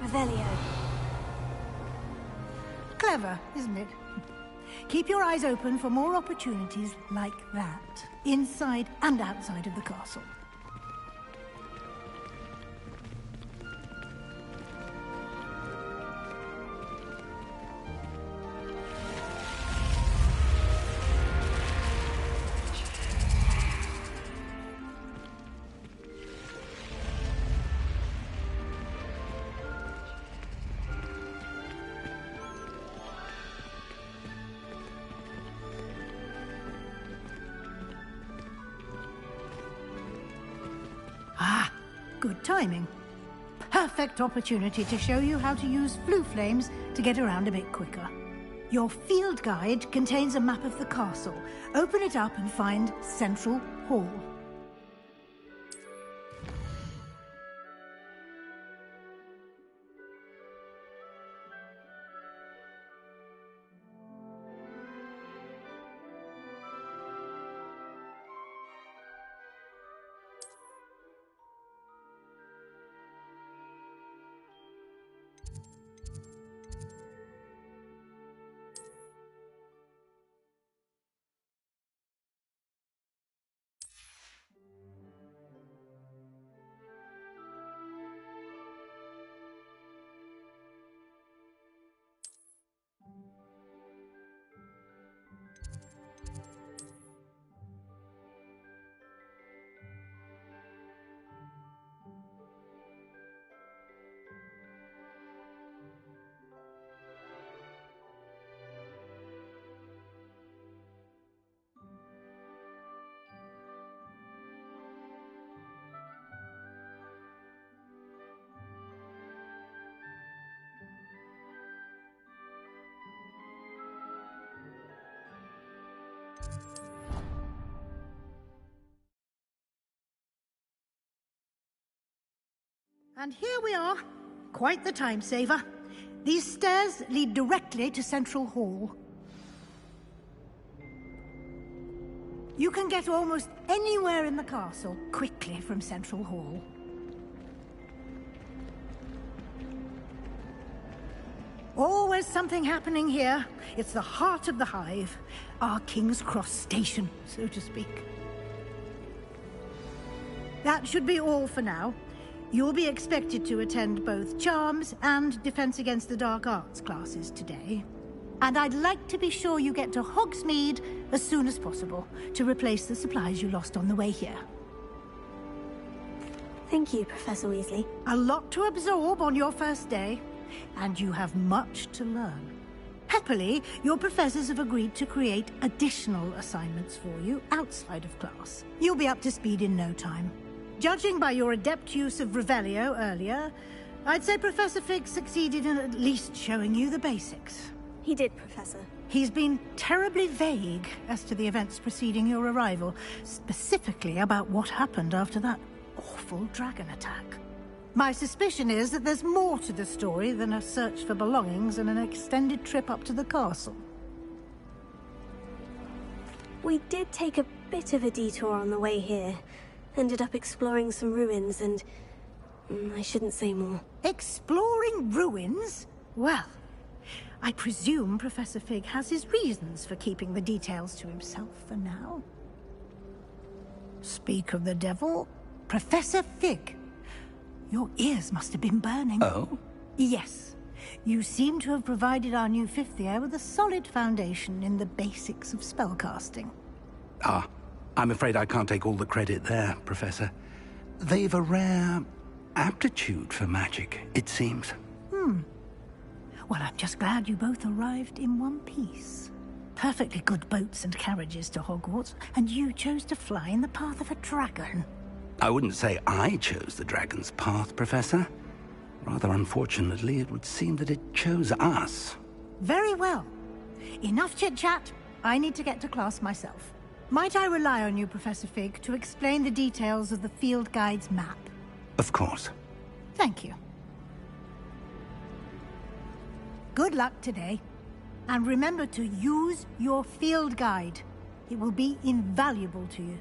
Revelio. Clever, isn't it? Keep your eyes open for more opportunities like that, inside and outside of the castle. Good timing. Perfect opportunity to show you how to use flue flames to get around a bit quicker. Your field guide contains a map of the castle. Open it up and find Central Hall. And here we are. Quite the time saver. These stairs lead directly to Central Hall. You can get almost anywhere in the castle quickly from Central Hall. Always something happening here. It's the heart of the Hive. Our King's Cross station, so to speak. That should be all for now. You'll be expected to attend both Charms and Defense Against the Dark Arts classes today. And I'd like to be sure you get to Hogsmeade as soon as possible to replace the supplies you lost on the way here. Thank you, Professor Weasley. A lot to absorb on your first day, and you have much to learn. Happily, your professors have agreed to create additional assignments for you outside of class. You'll be up to speed in no time. Judging by your adept use of Revelio earlier, I'd say Professor Fig succeeded in at least showing you the basics. He did, Professor. He's been terribly vague as to the events preceding your arrival, specifically about what happened after that awful dragon attack. My suspicion is that there's more to the story than a search for belongings and an extended trip up to the castle. We did take a bit of a detour on the way here. Ended up exploring some ruins and... I shouldn't say more. Exploring ruins? Well, I presume Professor Fig has his reasons for keeping the details to himself for now. Speak of the devil, Professor Fig. Your ears must have been burning. Oh? Yes. You seem to have provided our new fifth year with a solid foundation in the basics of spellcasting. Ah, I'm afraid I can't take all the credit there, Professor. They've a rare aptitude for magic, it seems. Well, I'm just glad you both arrived in one piece. Perfectly good boats and carriages to Hogwarts, and you chose to fly in the path of a dragon. I wouldn't say I chose the dragon's path, Professor. Rather unfortunately, it would seem that it chose us. Very well. Enough chit-chat. I need to get to class myself. Might I rely on you, Professor Fig, to explain the details of the field guide's map? Of course. Thank you. Good luck today. And remember to use your field guide. It will be invaluable to you.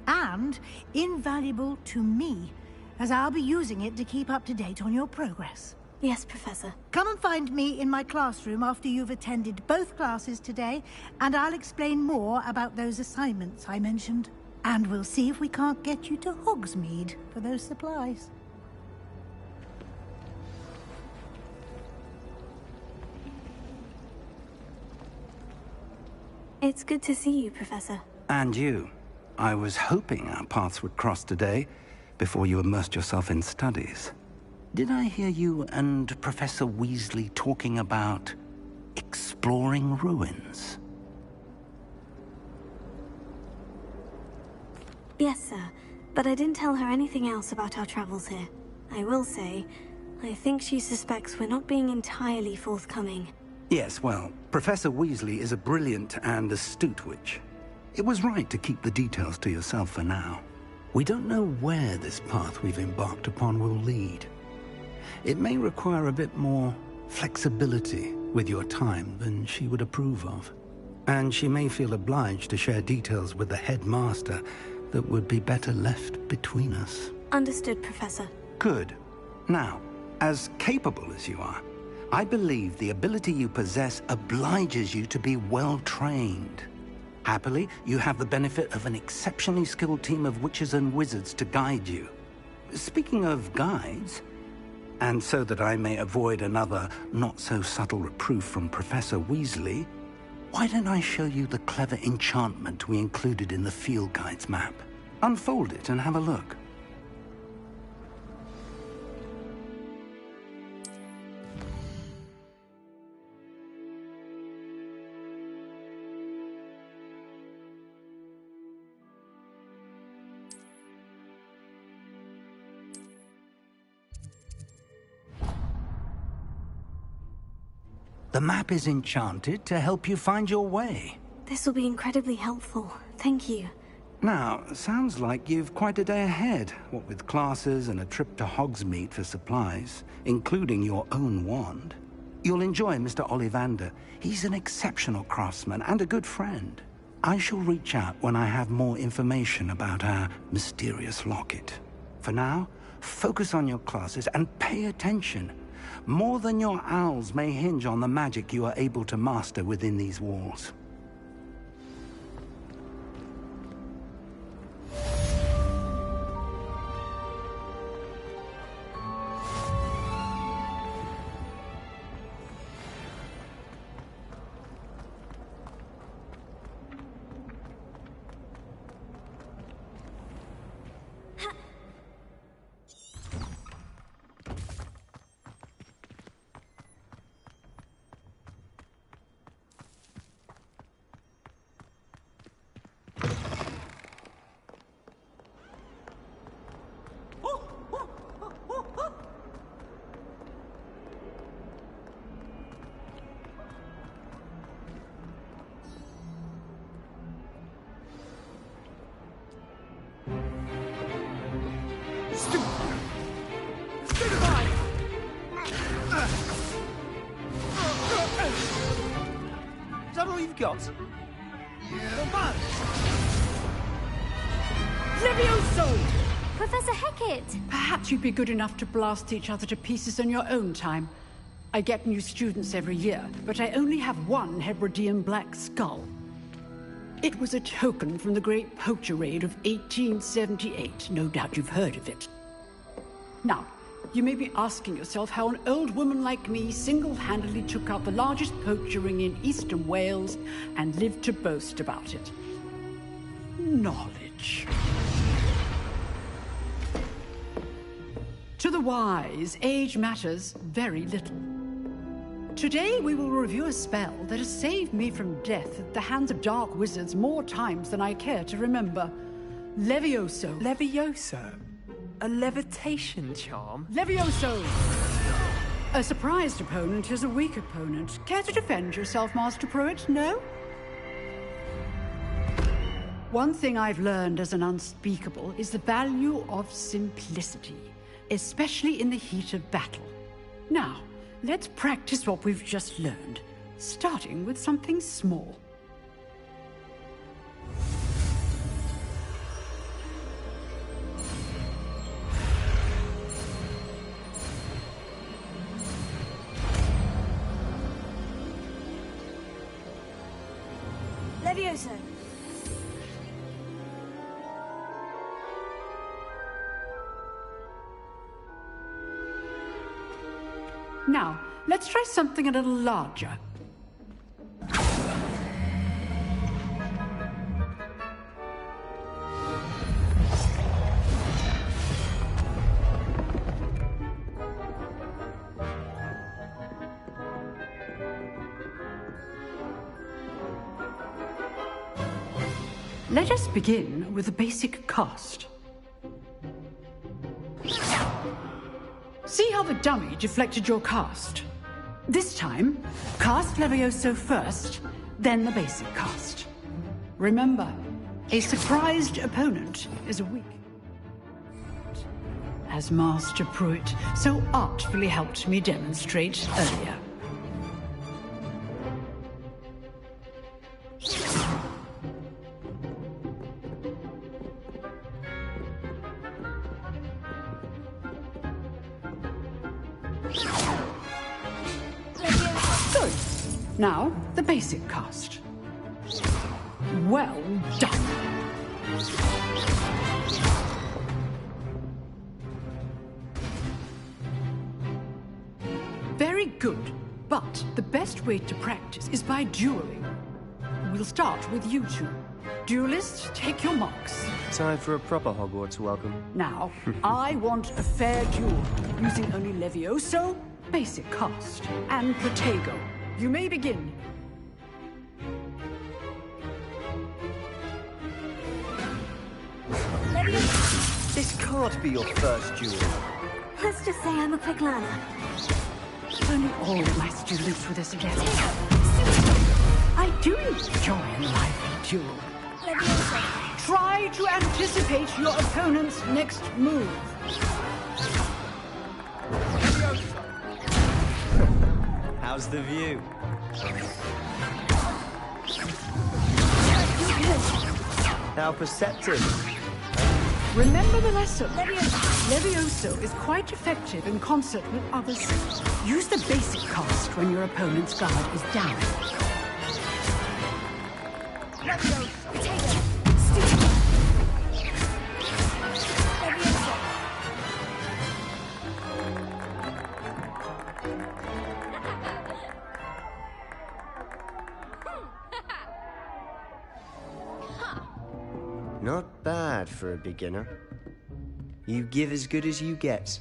And invaluable to me, as I'll be using it to keep up to date on your progress. Yes, Professor. Come and find me in my classroom after you've attended both classes today, and I'll explain more about those assignments I mentioned. And we'll see if we can't get you to Hogsmeade for those supplies. It's good to see you, Professor. And you. I was hoping our paths would cross today, before you immersed yourself in studies. Did I hear you and Professor Weasley talking about exploring ruins? Yes, sir. But I didn't tell her anything else about our travels here. I will say, I think she suspects we're not being entirely forthcoming. Yes, well, Professor Weasley is a brilliant and astute witch. It was right to keep the details to yourself for now. We don't know where this path we've embarked upon will lead. It may require a bit more flexibility with your time than she would approve of. And she may feel obliged to share details with the headmaster that would be better left between us. Understood, Professor. Good. Now, as capable as you are, I believe the ability you possess obliges you to be well-trained. Happily, you have the benefit of an exceptionally skilled team of witches and wizards to guide you. Speaking of guides, and so that I may avoid another not-so-subtle reproof from Professor Weasley, why don't I show you the clever enchantment we included in the field guide's map? Unfold it and have a look. The map is enchanted to help you find your way. This will be incredibly helpful. Thank you. Now, sounds like you've quite a day ahead, what with classes and a trip to Hogsmeade for supplies, including your own wand. You'll enjoy Mr. Ollivander. He's an exceptional craftsman and a good friend. I shall reach out when I have more information about our mysterious locket. For now, focus on your classes and pay attention. More than your owls may hinge on the magic you are able to master within these walls. Is that all you've got? Levioso! Professor Hecat! Perhaps you'd be good enough to blast each other to pieces on your own time. I get new students every year, but I only have one Hebridean black skull. It was a token from the Great Poacher Raid of 1878. No doubt you've heard of it. Now, you may be asking yourself how an old woman like me single-handedly took out the largest poacher ring in eastern Wales and lived to boast about it. Knowledge. To the wise, age matters very little. Today we will review a spell that has saved me from death at the hands of dark wizards more times than I care to remember. Levioso. Levioso? A levitation charm? Levioso! A surprised opponent is a weak opponent. Care to defend yourself, Master Pruitt? No? One thing I've learned as an unspeakable is the value of simplicity, especially in the heat of battle. Now, let's practice what we've just learned, starting with something small. Levioso. Now, let's try something a little larger. Let us begin with a basic cast. See how the dummy deflected your cast? This time, cast Levioso first, then the basic cast. Remember, a surprised opponent is a weak. As Master Pruitt so artfully helped me demonstrate earlier. Good. Now, the basic cast. Well done. Very good. But the best way to practice is by dueling. We'll start with you two. Duelists, take your marks. Time for a proper Hogwarts welcome. Now, I want a fair duel, using only Levioso, basic cast, and Protego. You may begin. This can't be your first duel. Let's just say I'm a quick learner. Only all of my students were this athletic. I do enjoy a lively duel. Try to anticipate your opponent's next move. How How's the view? How perceptive. Remember the lesson. Levioso is quite effective in concert with others. Use the basic cast when your opponent's guard is down. Levioso, potato, stupid. Levioso. Not bad for a beginner. You give as good as you get.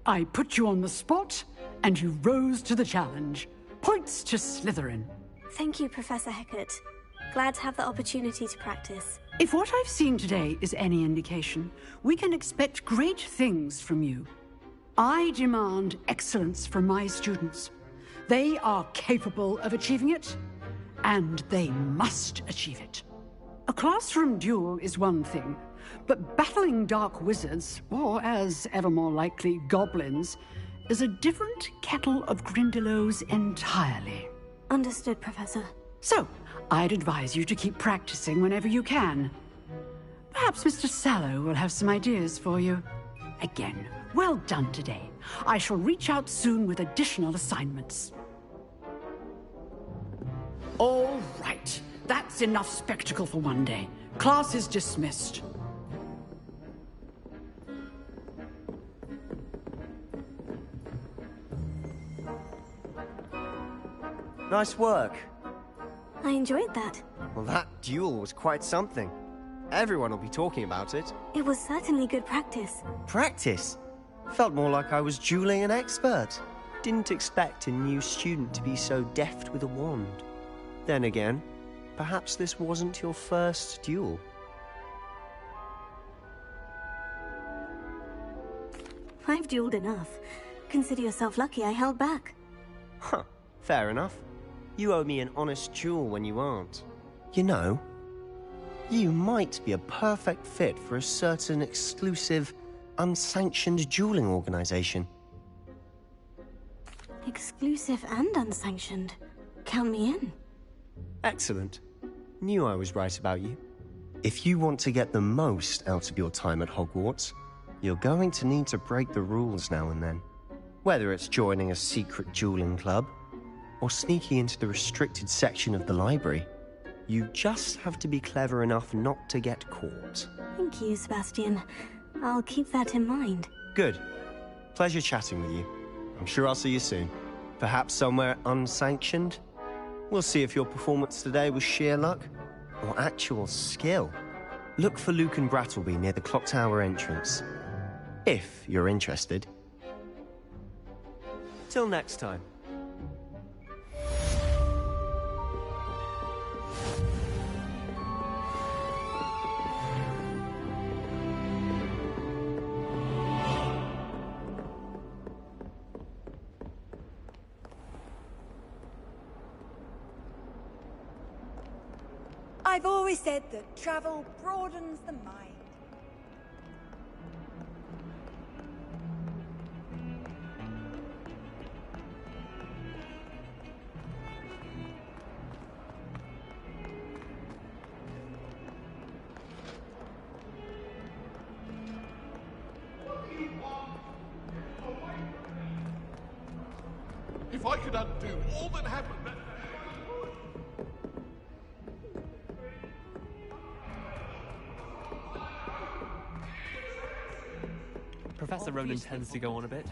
I put you on the spot, and you rose to the challenge. Points to Slytherin. Thank you, Professor Hecat. Glad to have the opportunity to practice. If what I've seen today is any indication, we can expect great things from you. I demand excellence from my students. They are capable of achieving it, and they must achieve it. A classroom duel is one thing, but battling dark wizards, or as ever more likely, goblins, is a different kettle of Grindylows entirely. Understood, Professor. So, I'd advise you to keep practicing whenever you can. Perhaps Mr. Sallow will have some ideas for you. Again, well done today. I shall reach out soon with additional assignments. All right. That's enough spectacle for one day. Class is dismissed. Nice work. I enjoyed that. Well, that duel was quite something. Everyone will be talking about it. It was certainly good practice. Practice? Felt more like I was dueling an expert. Didn't expect a new student to be so deft with a wand. Then again, perhaps this wasn't your first duel. I've dueled enough. Consider yourself lucky I held back. Huh, fair enough. You owe me an honest duel when you aren't. You know, you might be a perfect fit for a certain exclusive, unsanctioned dueling organization. Exclusive and unsanctioned. Count me in. Excellent. Knew I was right about you. If you want to get the most out of your time at Hogwarts, you're going to need to break the rules now and then. Whether it's joining a secret dueling club, or sneaking into the restricted section of the library, you just have to be clever enough not to get caught. Thank you, Sebastian. I'll keep that in mind. Good. Pleasure chatting with you. I'm sure I'll see you soon. Perhaps somewhere unsanctioned? We'll see if your performance today was sheer luck or actual skill. Look for Luke and Brattleby near the clock tower entrance. If you're interested. Till next time. I've always said that travel broadens the mind. If I could undo all that happened... Professor Ronan tends to go on a bit.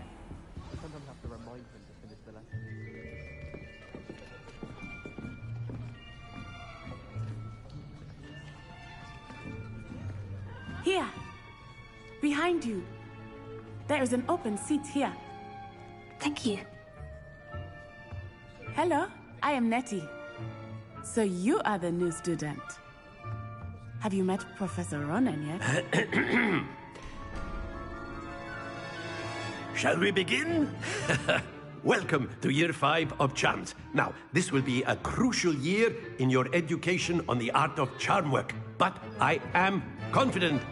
Sometimes have to remind him to finish the lesson. Here! Behind you. There is an open seat here. Thank you. Hello, I am Nettie. So you are the new student. Have you met Professor Ronan yet? Shall we begin? Welcome to Year 5 of Charms. Now, this will be a crucial year in your education on the art of charm work, but I am confident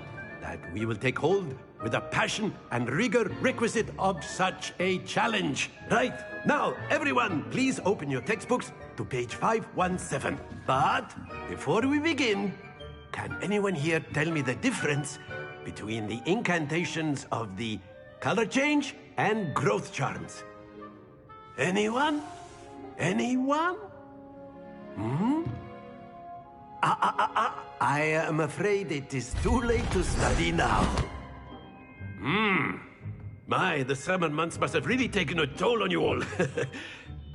that we will take hold with the passion and rigor requisite of such a challenge. Right, now, everyone, please open your textbooks to page 517. But before we begin, can anyone here tell me the difference between the incantations of the color change and growth charms? Anyone? Anyone? I am afraid it is too late to study now. My, the summer months must have really taken a toll on you all.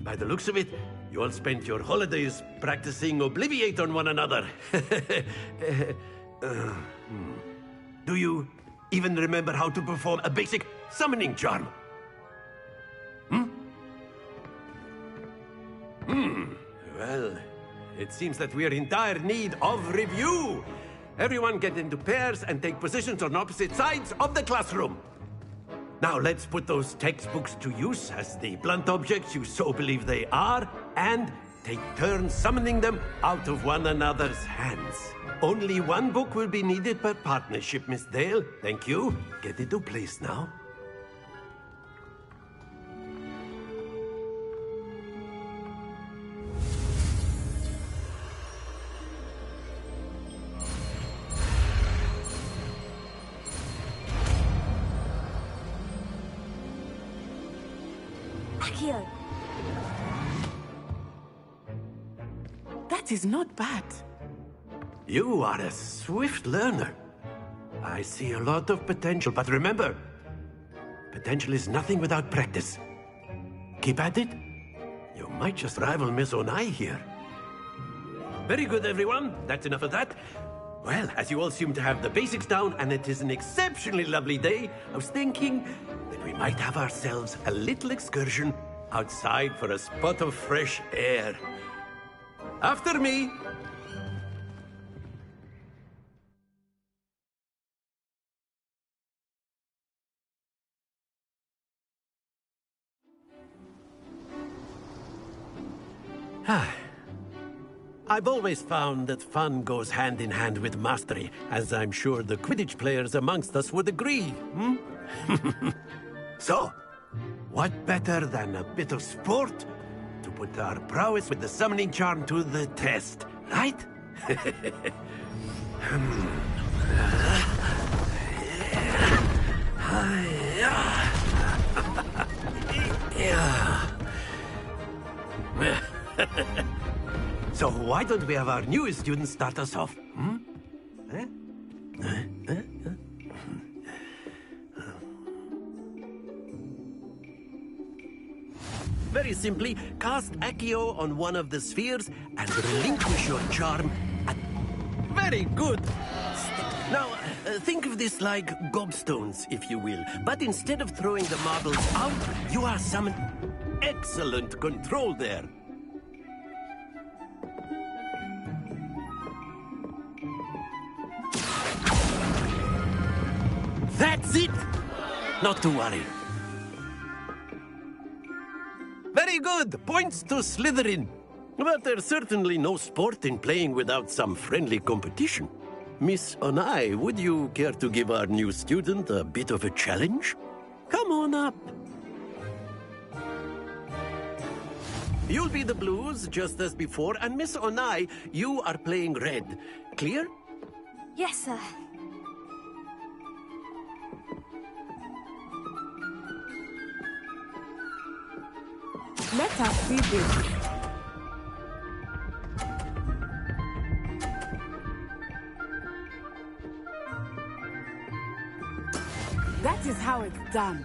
By the looks of it, you all spent your holidays practicing Obliviate on one another. Do you even remember how to perform a basic summoning charm? Well, it seems that we are in dire need of review. Everyone get into pairs and take positions on opposite sides of the classroom. Now let's put those textbooks to use as the blunt objects you so believe they are, and take turns summoning them out of one another's hands. Only one book will be needed per partnership, Miss Dale. Thank you. Get into place now. Accio. That is not bad. You are a swift learner. I see a lot of potential, but remember, potential is nothing without practice. Keep at it. You might just rival Miss Onai here. Very good, everyone. That's enough of that. Well, as you all seem to have the basics down, and it is an exceptionally lovely day, I was thinking that we might have ourselves a little excursion outside for a spot of fresh air. After me. I've always found that fun goes hand in hand with mastery, as I'm sure the Quidditch players amongst us would agree. So, what better than a bit of sport to put our prowess with the summoning charm to the test, right? So why don't we have our newest student start us off? Very simply, cast Accio on one of the spheres and relinquish your charm at... Very good! Now, think of this like gobstones, if you will. But instead of throwing the marbles out, you are summoned... Excellent control there! That's it! Not to worry. Very good! Points to Slytherin. But there's certainly no sport in playing without some friendly competition. Miss Onai, would you care to give our new student a bit of a challenge? Come on up. You'll be the blues, just as before, and Miss Onai, you are playing red. Clear? Yes, sir. Let us see this. That is how it's done.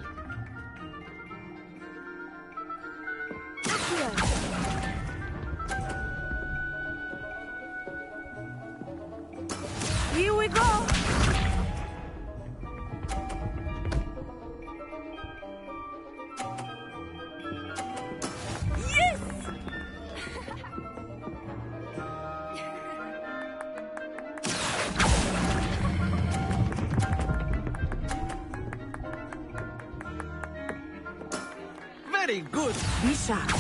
Here we go. Yes! Very good. Be sharp.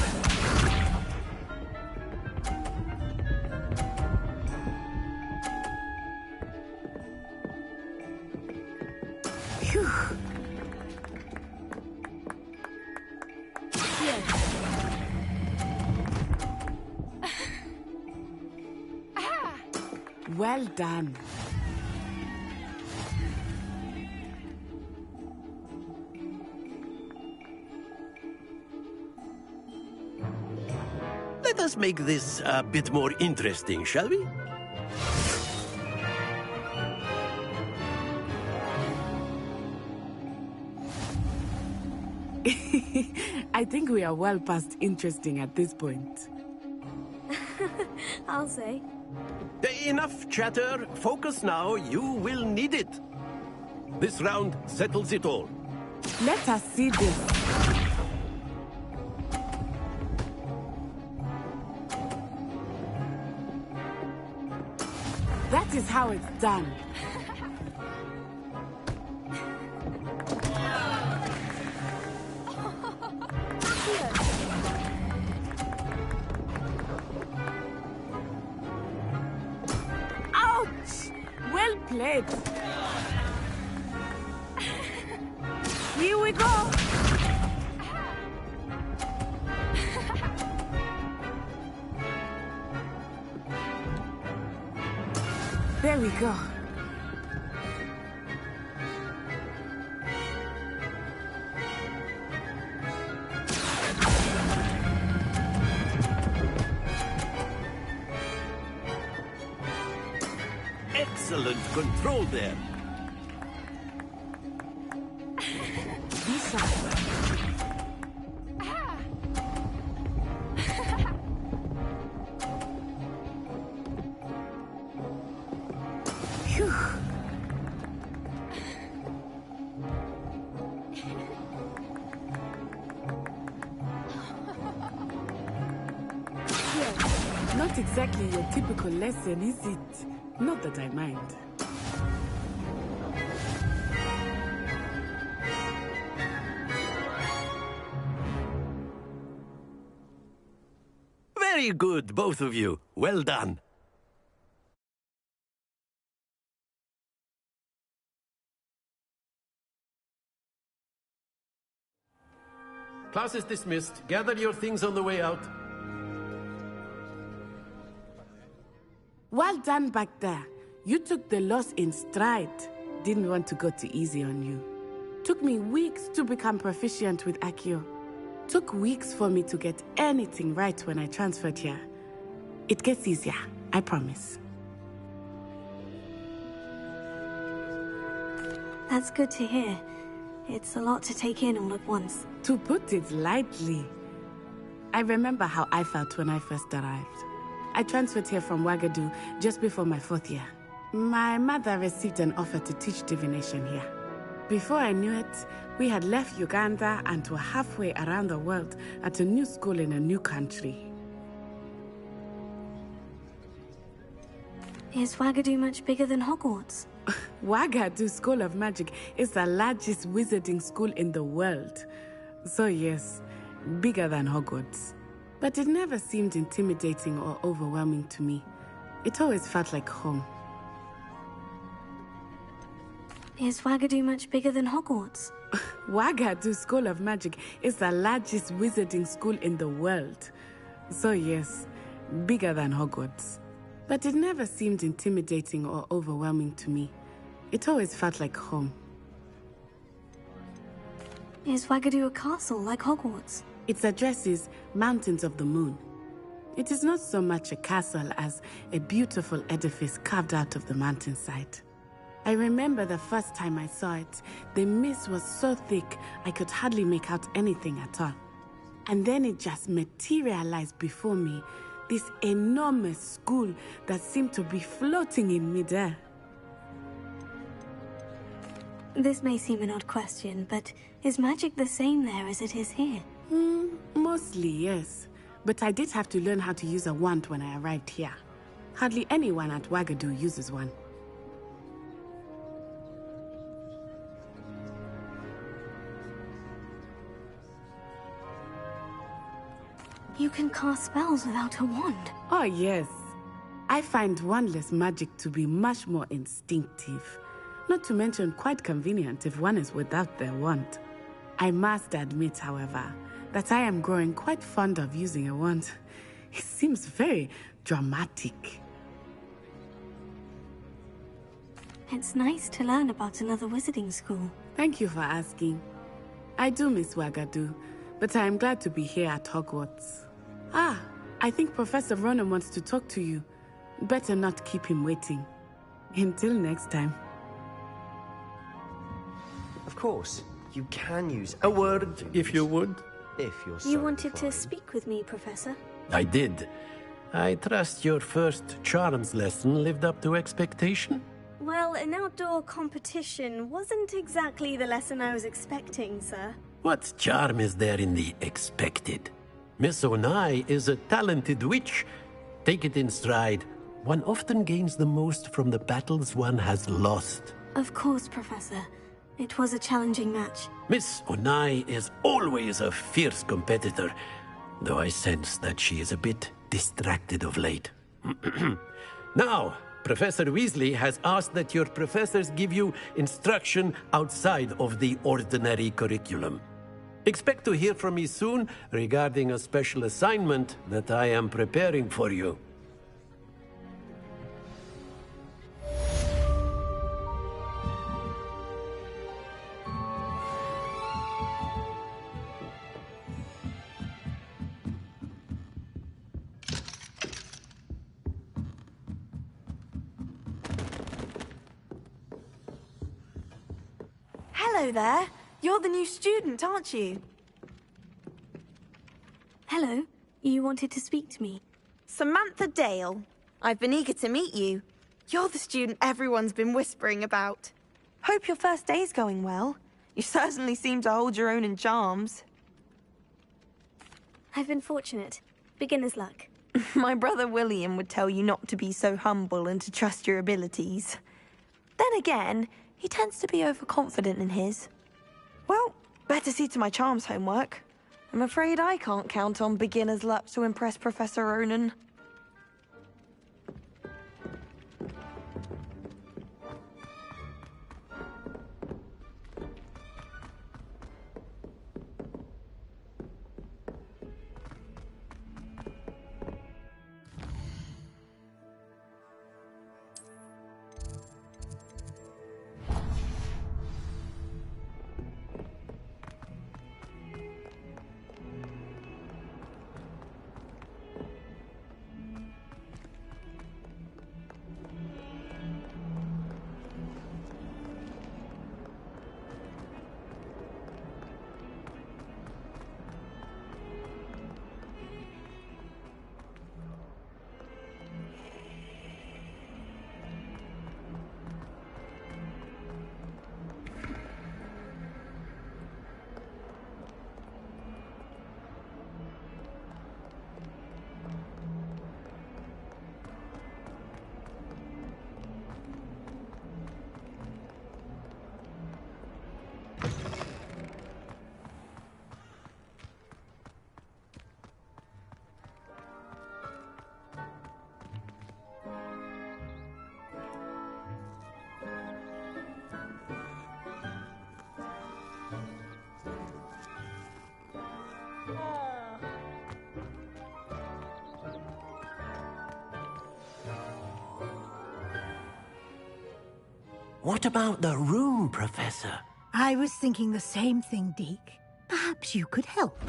Well done. Let us make this a bit more interesting, shall we? I think we are well past interesting at this point. I'll say. Enough chatter. Focus now. You will need it. This round settles it all. Let us see this. That is how it's done. Ouch! Well played. Here we go. There we go. Excellent control there. Phew. Not exactly your typical lesson, is it? Not that I mind. Very good, both of you. Well done. Class is dismissed. Gather your things on the way out. Well done back there. You took the loss in stride. Didn't want to go too easy on you. Took me weeks to become proficient with Accio. Took weeks for me to get anything right when I transferred here. It gets easier, I promise. That's good to hear. It's a lot to take in all at once. To put it lightly, I remember how I felt when I first arrived. I transferred here from Wagadu just before my 4th year. My mother received an offer to teach divination here. Before I knew it, we had left Uganda and were halfway around the world at a new school in a new country. Is Wagadu much bigger than Hogwarts? Wagadu School of Magic is the largest wizarding school in the world. So yes, bigger than Hogwarts. But it never seemed intimidating or overwhelming to me. It always felt like home. Is Wagadu much bigger than Hogwarts? Wagadu School of Magic is the largest wizarding school in the world. So yes, bigger than Hogwarts. But it never seemed intimidating or overwhelming to me. It always felt like home. Is Wagadu a castle like Hogwarts? Its address is Mountains of the Moon. It is not so much a castle as a beautiful edifice carved out of the mountainside. I remember the first time I saw it, the mist was so thick I could hardly make out anything at all. And then it just materialized before me, this enormous school that seemed to be floating in midair. This may seem an odd question, but is magic the same there as it is here? Mostly, yes. But I did have to learn how to use a wand when I arrived here. Hardly anyone at Wagadu uses one. You can cast spells without a wand. Oh, yes. I find wandless magic to be much more instinctive. Not to mention quite convenient if one is without their wand. I must admit, however, that I am growing quite fond of using a wand. It seems very dramatic. It's nice to learn about another wizarding school. Thank you for asking. I do miss Wagadu, but I am glad to be here at Hogwarts. Ah, I think Professor Ronan wants to talk to you. Better not keep him waiting. Until next time. Of course, you can use a word if you would. If you're so You wanted to inclined. speak with me, Professor? I did. I trust your first charms lesson lived up to expectation? Well, an outdoor competition wasn't exactly the lesson I was expecting, sir. What charm is there in the expected? Miss Onai is a talented witch. Take it in stride. One often gains the most from the battles one has lost. Of course, Professor. It was a challenging match. Miss Onai is always a fierce competitor, though I sense that she is a bit distracted of late. Now, Professor Weasley has asked that your professors give you instruction outside of the ordinary curriculum. Expect to hear from me soon regarding a special assignment that I am preparing for you. Hello there. You're the new student, aren't you? Hello. You wanted to speak to me? Samantha Dale. I've been eager to meet you. You're the student everyone's been whispering about. Hope your first day's going well. You certainly seem to hold your own in charms. I've been fortunate. Beginner's luck. My brother William would tell you not to be so humble and to trust your abilities. Then again, he tends to be overconfident in his. Well, better see to my charms homework. I'm afraid I can't count on beginner's luck to impress Professor Ronan. What about the room, Professor? I was thinking the same thing, Deke. Perhaps you could help.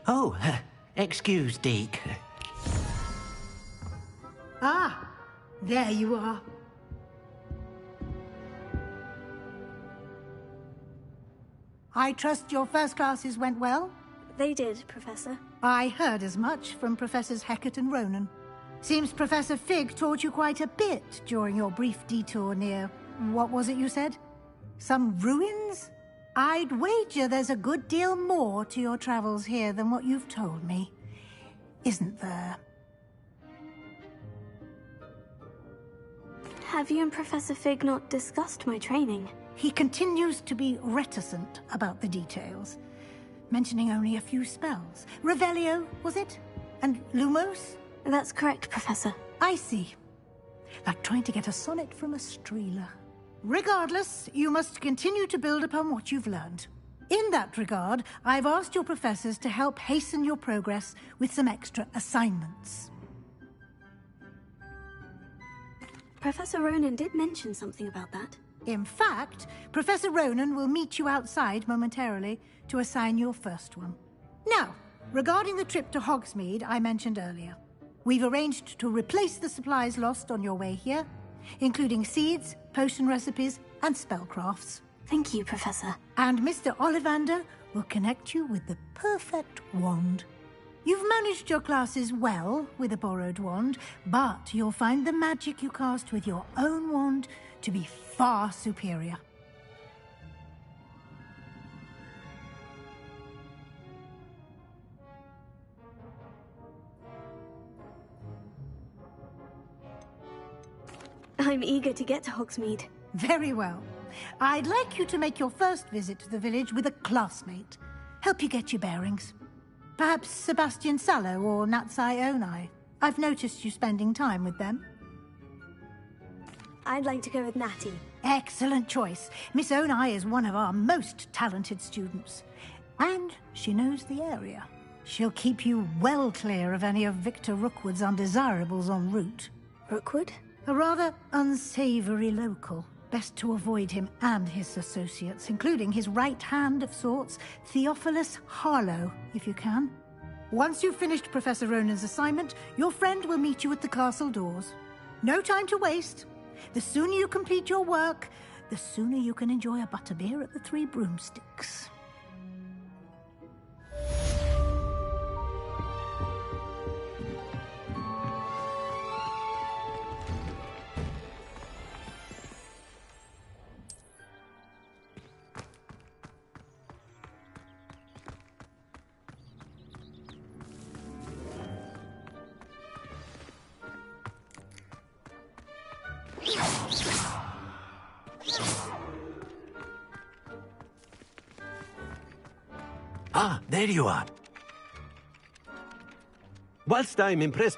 Oh, excuse, Deke. Ah, there you are. I trust your first classes went well? They did, Professor. I heard as much from Professors Hecat and Ronan. Seems Professor Fig taught you quite a bit during your brief detour near... what was it you said? Some ruins? I'd wager there's a good deal more to your travels here than what you've told me. Isn't there? Have you and Professor Fig not discussed my training? He continues to be reticent about the details, mentioning only a few spells. Revelio, was it? And Lumos? That's correct, Professor. I see. Like trying to get a sonnet from a streeler. Regardless, you must continue to build upon what you've learned. In that regard, I've asked your professors to help hasten your progress with some extra assignments. Professor Ronan did mention something about that. In fact, Professor Ronan will meet you outside momentarily to assign your first one. Now, regarding the trip to Hogsmeade I mentioned earlier, we've arranged to replace the supplies lost on your way here, including seeds, potion recipes, and spellcrafts. Thank you, Professor. And Mr. Ollivander will connect you with the perfect wand. You've managed your classes well with a borrowed wand, but you'll find the magic you cast with your own wand to be far superior. I'm eager to get to Hogsmeade. Very well. I'd like you to make your first visit to the village with a classmate. Help you get your bearings. Perhaps Sebastian Sallow or Natsai Onai. I've noticed you spending time with them. I'd like to go with Natty. Excellent choice. Miss Onai is one of our most talented students. And she knows the area. She'll keep you well clear of any of Victor Rookwood's undesirables en route. Rookwood? A rather unsavory local. Best to avoid him and his associates, including his right hand of sorts, Theophilus Harlow, if you can. Once you've finished Professor Ronan's assignment, your friend will meet you at the castle doors. No time to waste. The sooner you complete your work, the sooner you can enjoy a butterbeer at the Three Broomsticks. Ah, there you are. Whilst I'm impressed